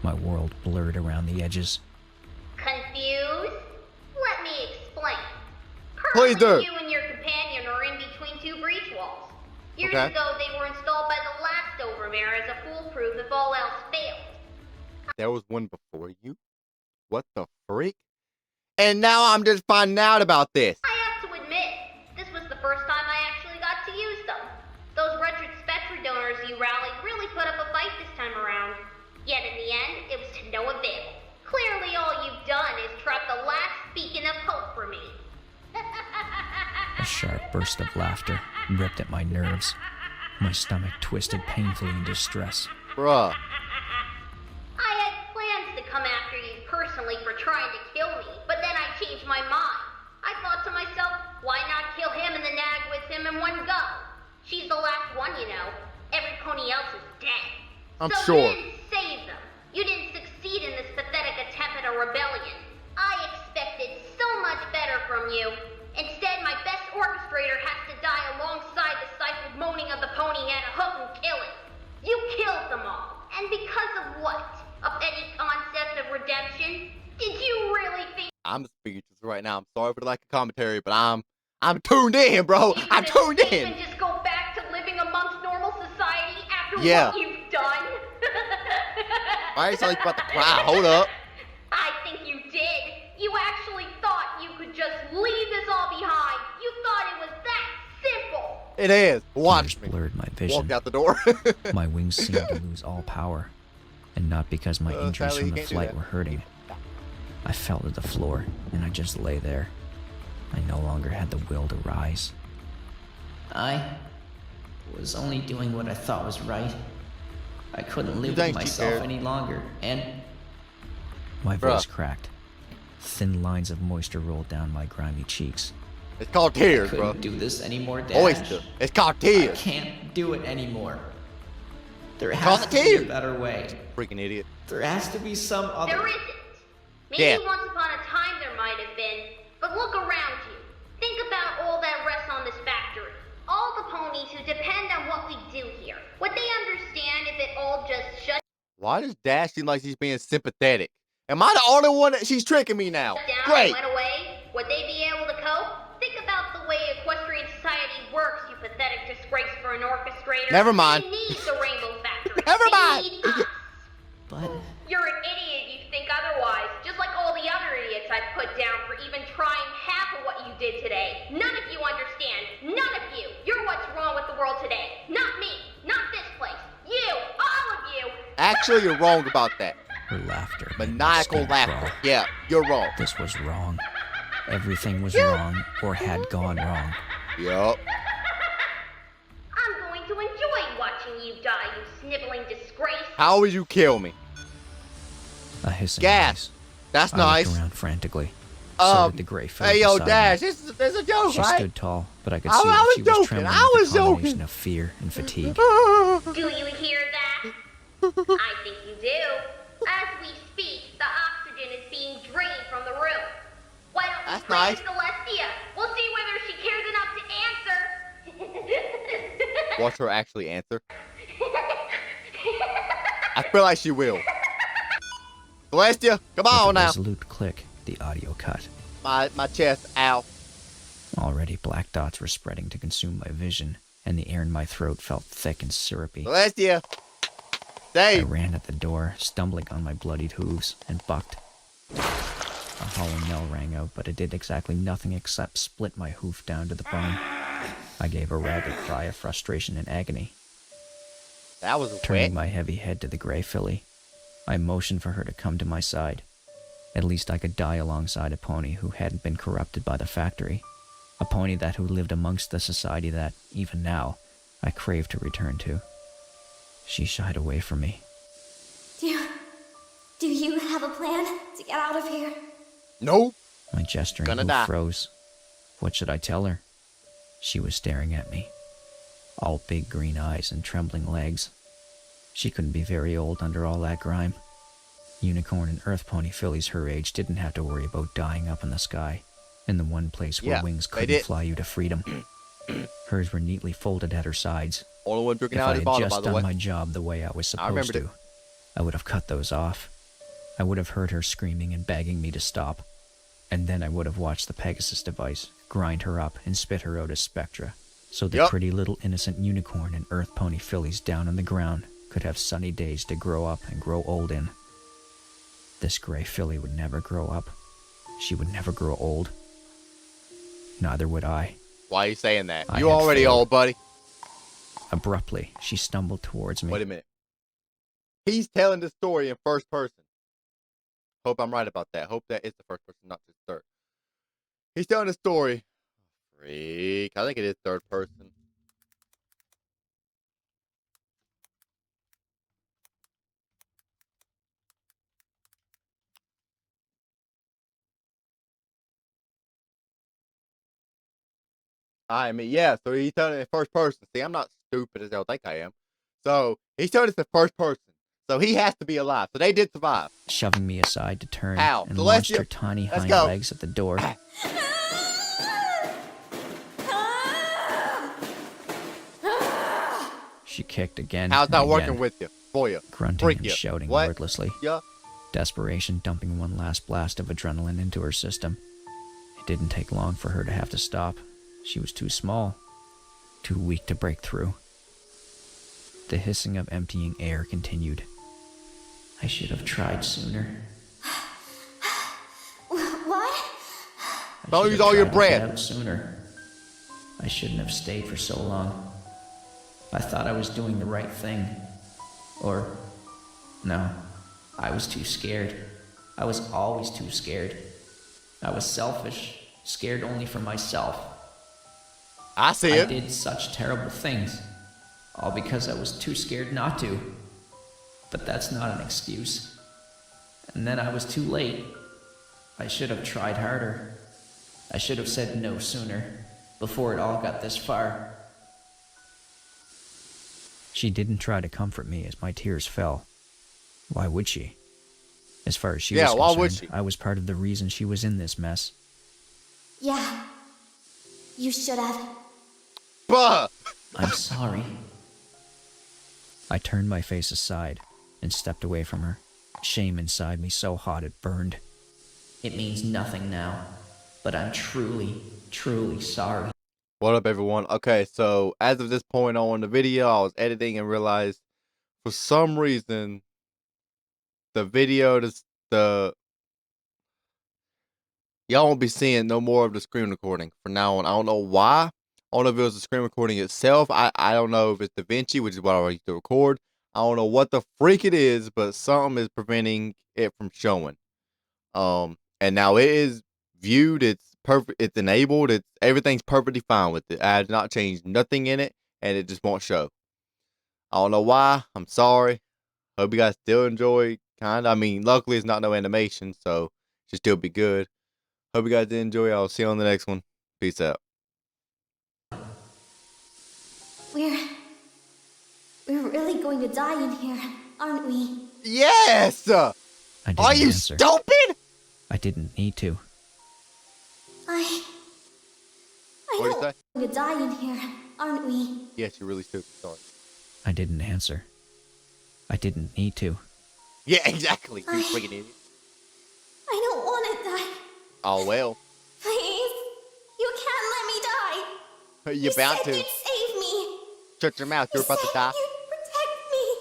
Speaker 3: My world blurred around the edges.
Speaker 6: Confused? Let me explain.
Speaker 1: Please
Speaker 6: Currently,
Speaker 1: do.
Speaker 6: you and your companion are in between two breach walls. Years
Speaker 1: Okay.
Speaker 6: ago, they were installed by the last Overmare as a foolproof if all else failed.
Speaker 1: There was one before you? What the freak? And now I'm just finding out about this.
Speaker 6: I have to admit, this was the first time I actually got to use them. Those wretched Spectre donors you rallied really put up a fight this time around. Yet in the end, it was to no avail. Clearly all you've done is trap the last beacon of hope for me.
Speaker 3: A sharp burst of laughter ripped at my nerves. My stomach twisted painfully in distress.
Speaker 1: Bruh.
Speaker 6: I had plans to come after you personally for trying to kill me, but then I changed my mind. I thought to myself, why not kill him and the nag with him in one go? She's the last one, you know. Every pony else is dead.
Speaker 1: I'm
Speaker 6: so
Speaker 1: sure.
Speaker 6: you didn't save them. You didn't succeed in this pathetic attempt at a rebellion. I expected so much better from you. Instead, my best orchestrator has to die alongside the stifled moaning of the pony head a hook and kill it. You killed them all. And because of what? Of any concept of redemption? Did you really think
Speaker 1: I'm speechless right now. I'm sorry for the lack of commentary, but I'm tuned in, bro.
Speaker 6: you
Speaker 1: I'm
Speaker 6: could
Speaker 1: tuned
Speaker 6: escape
Speaker 1: in.
Speaker 6: and just go back to living amongst normal society after
Speaker 1: Yeah.
Speaker 6: what you've done?
Speaker 1: Why are you like about to cry? Hold up.
Speaker 6: I think you did. You actually thought you could just leave this all behind. You thought it was that simple.
Speaker 1: It is. Watch
Speaker 3: Tears
Speaker 1: me.
Speaker 3: blurred my vision.
Speaker 1: Walk out the door.
Speaker 3: My wings seemed to lose all power, and not because my injuries
Speaker 1: sadly,
Speaker 3: from
Speaker 1: you
Speaker 3: the
Speaker 1: can't do
Speaker 3: flight
Speaker 1: that.
Speaker 3: were hurting. I fell to the floor, and I just lay there. I no longer had the will to rise.
Speaker 4: I was only doing what I thought was right. I couldn't live
Speaker 1: think
Speaker 4: with
Speaker 1: she
Speaker 4: myself
Speaker 1: cared?
Speaker 4: any longer, and
Speaker 3: My
Speaker 1: Bruh.
Speaker 3: voice cracked. Thin lines of moisture rolled down my grimy cheeks.
Speaker 1: It's called tears,
Speaker 4: couldn't
Speaker 1: bro.
Speaker 4: do this anymore, Dash.
Speaker 1: Oyster. It's called
Speaker 4: I
Speaker 1: tears.
Speaker 4: can't do it anymore. There
Speaker 1: Call
Speaker 4: has
Speaker 1: it
Speaker 4: to be a
Speaker 1: tears.
Speaker 4: better way.
Speaker 1: Freaking idiot.
Speaker 4: There has to be some other...
Speaker 6: There isn't. Maybe
Speaker 1: Yeah.
Speaker 6: once upon a time there might have been, but look around you. Think about all that rests on this factory. All the ponies who depend on what we do here. Would they understand if it all just shut
Speaker 1: Why does Dash seem like she's being sympathetic? Am I the only one that she's tricking me now?
Speaker 6: down
Speaker 1: Great.
Speaker 6: and went away? Would they be able to cope? Think about the way equestrian society works, you pathetic disgrace for an orchestrator.
Speaker 1: Never mind.
Speaker 6: They need the Rainbow Factory.
Speaker 1: Never
Speaker 6: They
Speaker 1: mind.
Speaker 6: need us.
Speaker 4: But
Speaker 6: You're an idiot if you think otherwise, just like all the other idiots I've put down for even trying half of what you did today. None of you understand. None of you. You're what's wrong with the world today. Not me. Not this place. You. All of you.
Speaker 1: Actually, you're wrong about that.
Speaker 3: Her laughter. made my
Speaker 1: Maniacal
Speaker 3: skin
Speaker 1: laughter.
Speaker 3: crawl.
Speaker 1: Yeah, you're wrong.
Speaker 3: This was wrong. Everything was wrong, or had gone wrong.
Speaker 1: Yup.
Speaker 6: I'm going to enjoy watching you die, you sniveling disgrace.
Speaker 1: How would you kill me?
Speaker 3: A hissing
Speaker 1: Gas.
Speaker 3: noise.
Speaker 1: That's
Speaker 3: I
Speaker 1: nice.
Speaker 3: looked around frantically. So did the gray filly
Speaker 1: Hey, yo,
Speaker 3: beside me.
Speaker 1: Dash, this is a joke,
Speaker 3: She
Speaker 1: right?
Speaker 3: stood tall, but I could
Speaker 1: I
Speaker 3: see that
Speaker 1: was
Speaker 3: she was
Speaker 1: joking.
Speaker 3: trembling
Speaker 1: I
Speaker 3: with
Speaker 1: was
Speaker 3: a combination
Speaker 1: joking.
Speaker 3: of fear and fatigue.
Speaker 6: Do you hear that? I think you do. As we speak, the oxygen is being drained from the room. Why don't we
Speaker 1: That's
Speaker 6: play
Speaker 1: nice.
Speaker 6: Celestia? We'll see whether she cares enough to answer.
Speaker 1: Watch her actually answer. I feel like she will. Celestia, come
Speaker 3: With
Speaker 1: on
Speaker 3: a
Speaker 1: now.
Speaker 3: resolute click, the audio cut.
Speaker 1: My chest, ow.
Speaker 3: Already black dots were spreading to consume my vision, and the air in my throat felt thick and syrupy.
Speaker 1: Celestia.
Speaker 3: I
Speaker 1: Dave.
Speaker 3: ran at the door, stumbling on my bloodied hooves, and bucked. A hollow knell rang out, but it did exactly nothing except split my hoof down to the bone. I gave a ragged cry of frustration and agony.
Speaker 1: That was
Speaker 3: Turning
Speaker 1: wet.
Speaker 3: my heavy head to the gray filly, I motioned for her to come to my side. At least I could die alongside a pony who hadn't been corrupted by the factory. A pony that who lived amongst the society that, even now, I craved to return to. She shied away from me.
Speaker 2: Do you have a plan to get out of here?
Speaker 1: Nope.
Speaker 3: My gesturing
Speaker 1: Gonna
Speaker 3: hoof
Speaker 1: die.
Speaker 3: froze. What should I tell her? She was staring at me, all big green eyes and trembling legs. She couldn't be very old under all that grime. Unicorn and earth pony fillies her age didn't have to worry about dying up in the sky, in the one place where
Speaker 1: Yeah,
Speaker 3: wings
Speaker 1: they
Speaker 3: couldn't
Speaker 1: did.
Speaker 3: fly you to freedom. Hers were neatly folded at her sides.
Speaker 1: Only one drinking
Speaker 3: If
Speaker 1: out
Speaker 3: I
Speaker 1: of his
Speaker 3: had
Speaker 1: bottle, by
Speaker 3: just
Speaker 1: the
Speaker 3: done
Speaker 1: way.
Speaker 3: my job the way I was
Speaker 1: I remembered
Speaker 3: supposed to, I would have cut those off. I would have heard her screaming and begging me to stop. And then I would have watched the Pegasus device grind her up and spit her out as spectra, so the
Speaker 1: Yup.
Speaker 3: pretty little innocent unicorn and earth pony fillies down on the ground could have sunny days to grow up and grow old in. This gray filly would never grow up. She would never grow old. Neither would I.
Speaker 1: Why are you saying that?
Speaker 3: I
Speaker 1: You
Speaker 3: had
Speaker 1: already
Speaker 3: failed.
Speaker 1: old, buddy.
Speaker 3: Abruptly, she stumbled towards me.
Speaker 1: Wait a minute. He's telling the story in first person. Hope I'm right about that. Hope that is the first person, not just third. He's telling the story. Freak. I think it is third person. I mean, yeah, so he's telling it in first person. See, I'm not stupid as y'all think I am. So he's telling us in first person. So he has to be alive. So they did survive.
Speaker 3: Shoving me aside to turn
Speaker 1: Ow,
Speaker 3: and launched
Speaker 1: Celestia,
Speaker 3: her tiny
Speaker 1: let's
Speaker 3: hind
Speaker 1: go.
Speaker 3: legs at the door. She kicked again.
Speaker 1: How's that
Speaker 3: and
Speaker 1: working
Speaker 3: again,
Speaker 1: with you? For you?
Speaker 3: grunting
Speaker 1: Freak
Speaker 3: and
Speaker 1: you.
Speaker 3: shouting
Speaker 1: What?
Speaker 3: wordlessly.
Speaker 1: Yeah.
Speaker 3: Desperation dumping one last blast of adrenaline into her system. It didn't take long for her to have to stop. She was too small, too weak to break through. The hissing of emptying air continued. I should have tried sooner.
Speaker 2: What?
Speaker 3: I
Speaker 1: Don't
Speaker 3: should
Speaker 1: use
Speaker 3: have
Speaker 1: all your
Speaker 3: tried to get
Speaker 1: breath.
Speaker 3: out sooner. I shouldn't have stayed for so long. I thought I was doing the right thing. Or, no, I was too scared. I was always too scared. I was selfish, scared only for myself.
Speaker 1: I see
Speaker 3: I
Speaker 1: it.
Speaker 3: did such terrible things, all because I was too scared not to. But that's not an excuse. And then I was too late. I should have tried harder. I should have said no sooner, before it all got this far. She didn't try to comfort me as my tears fell. Why would she? As far as she
Speaker 1: Yeah,
Speaker 3: was
Speaker 1: why
Speaker 3: concerned,
Speaker 1: would she?
Speaker 3: I was part of the reason she was in this mess.
Speaker 2: Yeah. You should have.
Speaker 1: Buh!
Speaker 3: I'm sorry. I turned my face aside and stepped away from her, shame inside me so hot it burned. It means nothing now, but I'm truly, truly sorry.
Speaker 1: What up, everyone? Okay, so as of this point on the video, I was editing and realized for some reason the video, y'all won't be seeing no more of the screen recording from now on. I don't know why. I don't know if it was the screen recording itself. I don't know if it's DaVinci, which is what I used to record. I don't know what the freak it is, but something is preventing it from showing. And now it is viewed. It's perfect. It's enabled. Everything's perfectly fine with it. I have not changed nothing in it, and it just won't show. I don't know why. I'm sorry. Hope you guys still enjoy. Kinda. I mean, luckily it's not no animation, so it should still be good. Hope you guys did enjoy. I'll see you on the next one. Peace out.
Speaker 2: We're really going to die in here, aren't we?
Speaker 1: Yes!
Speaker 3: I didn't
Speaker 1: Are you
Speaker 3: answer.
Speaker 1: stupid?
Speaker 3: I didn't need to.
Speaker 2: I
Speaker 1: What'd
Speaker 2: know
Speaker 1: you say?
Speaker 2: we're going to die in here, aren't we?
Speaker 1: Yes, you're really stupid. Sorry.
Speaker 3: I didn't answer. I didn't need to.
Speaker 1: Yeah, exactly. You freaking idiot.
Speaker 2: I don't want to die.
Speaker 1: Oh, well.
Speaker 2: Please, you can't let me die.
Speaker 1: You're bound
Speaker 2: said
Speaker 1: to.
Speaker 2: you'd save me.
Speaker 1: Shut your mouth.
Speaker 2: You
Speaker 1: You're about to
Speaker 2: said
Speaker 1: die.
Speaker 2: you'd protect me.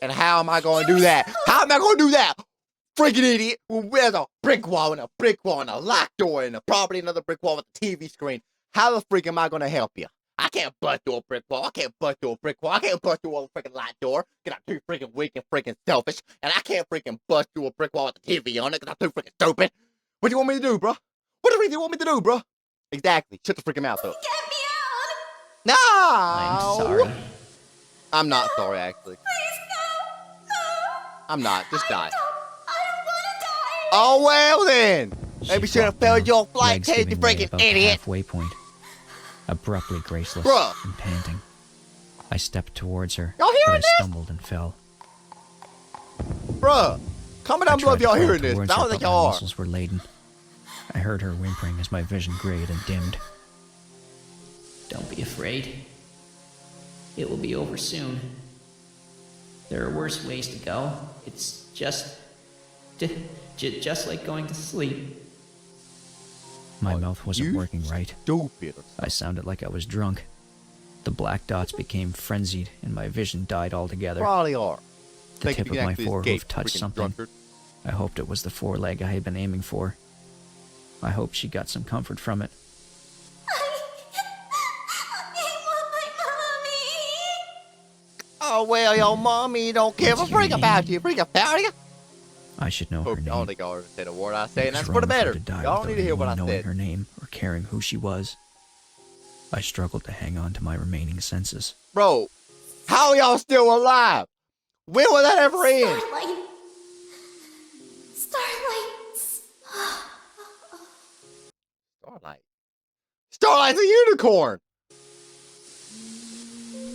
Speaker 1: And how am I going to do that? How am I going to do that? Freaking idiot. There's a brick wall and a brick wall and a locked door and probably another brick wall with a TV screen. How the freak am I going to help you? I can't bust through a brick wall. I can't bust through a brick wall. I can't bust through a freaking locked door because I'm too freaking weak and freaking selfish. And I can't freaking bust through a brick wall with a TV on it because I'm too freaking stupid. What do you want me to do, bro? What do you want me to do, bro? Exactly. Shut the freaking mouth up.
Speaker 2: Get me out.
Speaker 1: No!
Speaker 4: I'm sorry.
Speaker 1: I'm not sorry, actually.
Speaker 2: Please, no. No.
Speaker 1: I'm not. Just die.
Speaker 2: I don't want to die.
Speaker 1: Oh, well then.
Speaker 3: She
Speaker 1: Maybe should have
Speaker 3: flopped
Speaker 1: failed
Speaker 3: down,
Speaker 1: your flight
Speaker 3: legs
Speaker 1: test, you
Speaker 3: giving way
Speaker 1: freaking
Speaker 3: about the
Speaker 1: idiot.
Speaker 3: halfway point. Abruptly graceless
Speaker 1: Bruh.
Speaker 3: and panting. I stepped towards her,
Speaker 1: Y'all
Speaker 3: but
Speaker 1: hearing
Speaker 3: I
Speaker 1: this?
Speaker 3: stumbled and fell.
Speaker 1: Bruh. Comment
Speaker 3: I
Speaker 1: down below
Speaker 3: tried
Speaker 1: if
Speaker 3: to
Speaker 1: y'all
Speaker 3: crawl
Speaker 1: hearing this.
Speaker 3: towards
Speaker 1: I
Speaker 3: her,
Speaker 1: don't think
Speaker 3: but my
Speaker 1: y'all are.
Speaker 3: muscles were laden. I heard her whimpering as my vision grayed and dimmed.
Speaker 4: Don't be afraid. It will be over soon. There are worse ways to go. It's just like going to sleep.
Speaker 3: My mouth wasn't
Speaker 1: you
Speaker 3: working right.
Speaker 1: Stupid.
Speaker 3: I sounded like I was drunk. The black dots became frenzied and my vision died altogether.
Speaker 1: Probably are.
Speaker 3: The
Speaker 1: Think
Speaker 3: tip
Speaker 1: you
Speaker 3: of
Speaker 1: can
Speaker 3: my
Speaker 1: actually
Speaker 3: forehoof
Speaker 1: escape,
Speaker 3: touched
Speaker 1: freaking
Speaker 3: something.
Speaker 1: drunkard.
Speaker 3: I hoped it was the foreleg I had been aiming for. I hoped she got some comfort from it.
Speaker 2: I want my mommy.
Speaker 1: Oh, well, your mommy don't give a
Speaker 3: What's your
Speaker 1: freak about
Speaker 3: name?
Speaker 1: you. Freak about you.
Speaker 3: I should know her
Speaker 1: Hope, I don't
Speaker 3: name.
Speaker 1: think y'all ever said a word I say, and
Speaker 3: It
Speaker 1: that's
Speaker 3: was
Speaker 1: for the
Speaker 3: wrong for her
Speaker 1: better.
Speaker 3: to die
Speaker 1: Y'all don't
Speaker 3: without
Speaker 1: need to hear what I
Speaker 3: anyone knowing
Speaker 1: said.
Speaker 3: her name or caring who she was. I struggled to hang on to my remaining senses.
Speaker 1: Bro, how are y'all still alive? When will that ever end?
Speaker 2: Starlight.
Speaker 1: Starlight. Starlight's a unicorn!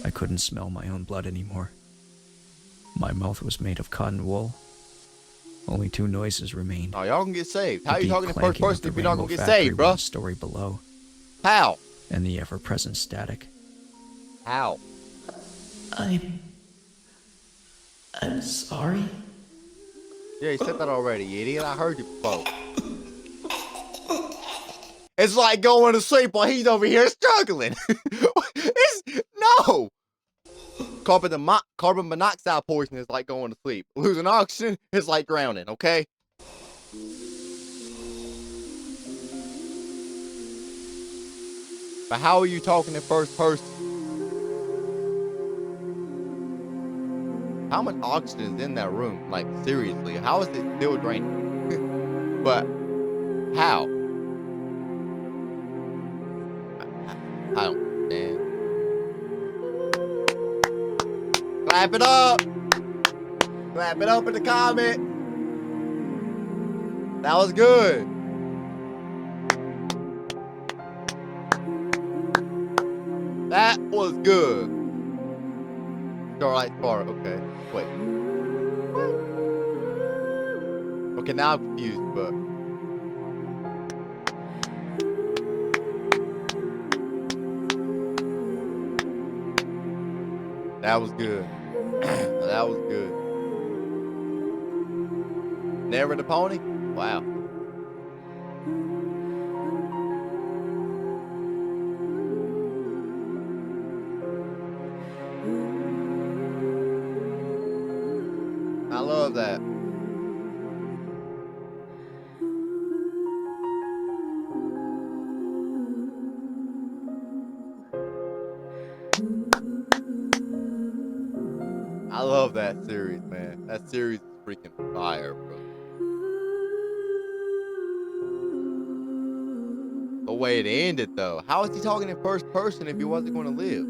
Speaker 3: I couldn't smell my own blood anymore. My mouth was made of cotton wool. Only two noises remained.
Speaker 1: Oh, y'all can get saved. How
Speaker 3: The
Speaker 1: you
Speaker 3: deep
Speaker 1: talking in first
Speaker 3: clanking of
Speaker 1: person
Speaker 3: the
Speaker 1: if you're not
Speaker 3: Rainbow
Speaker 1: gonna get
Speaker 3: Factory
Speaker 1: saved, bro?
Speaker 3: one story below,
Speaker 1: How?
Speaker 3: and the ever-present static.
Speaker 1: How?
Speaker 4: I'm sorry.
Speaker 1: Yeah, you said that already, you idiot. I heard you before. It's like going to sleep while he's over here struggling. No! Carbon monoxide poisoning is like going to sleep. Losing oxygen is like drowning, okay? But how are you talking in first person? How much oxygen is in that room? Like, seriously, how is it still draining? But, how? I don't understand. Clap it up! Clap it up in the comment! That was good! That was good! Starlight Spark, okay. Wait. What? Okay, now I'm confused, but... That was good. That was good. Never the pony? Wow. I love that. I love that series, man. That series is freaking fire, bro. The way it ended, though. How is he talking in first person if he wasn't going to live?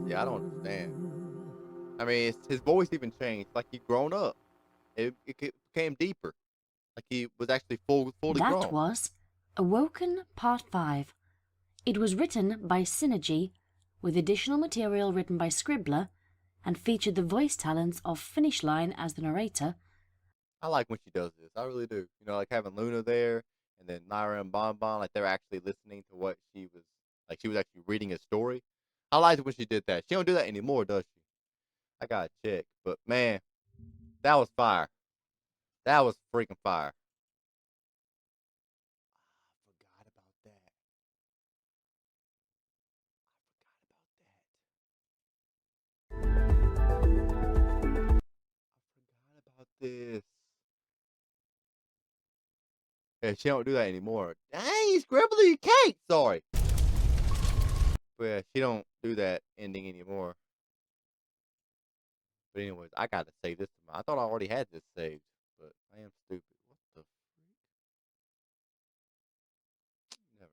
Speaker 1: Yeah, I don't understand. I mean, his voice even changed. Like he grown up. It became deeper. Like he was actually fully
Speaker 7: That
Speaker 1: grown.
Speaker 7: was Awoken Part 5. It was written by Synergy, with additional material written by Scribbler, and featured the voice talents of Finish Line as the narrator.
Speaker 1: I like when she does this. I really do. You know, like having Luna there, and then Naira and Bon Bon, like they're actually listening to what she was, like she was actually reading a story. I liked it when she did that. She don't do that anymore, does she? I gotta check. But man, that was fire. That was freaking fire. I forgot about that. I forgot about this. Yeah, she don't do that anymore. Dang, Scribbly Cake. Sorry. But yeah, she don't do that ending anymore. But anyways, I gotta save this. I thought I already had this saved, but I am stupid. What the freak?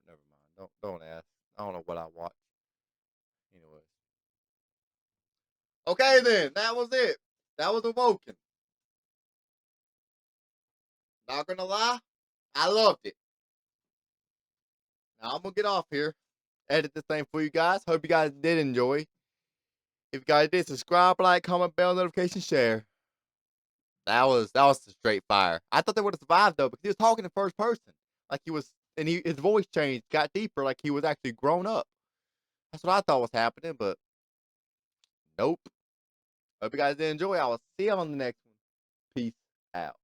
Speaker 1: Never mind. Don't ask. I don't know what I watched. Anyways. Okay then, that was it. That was Awoken. Not gonna lie, I loved it. Now I'm gonna get off here, edit this thing for you guys. Hope you guys did enjoy. If you guys did, subscribe, like, comment, bell, notification, share. That was a straight fire. I thought they would have survived though, because he was talking in first person, like he was, and his voice changed, got deeper, like he was actually grown up. That's what I thought was happening, but nope. Hope you guys did enjoy. I will see you on the next one. Peace out.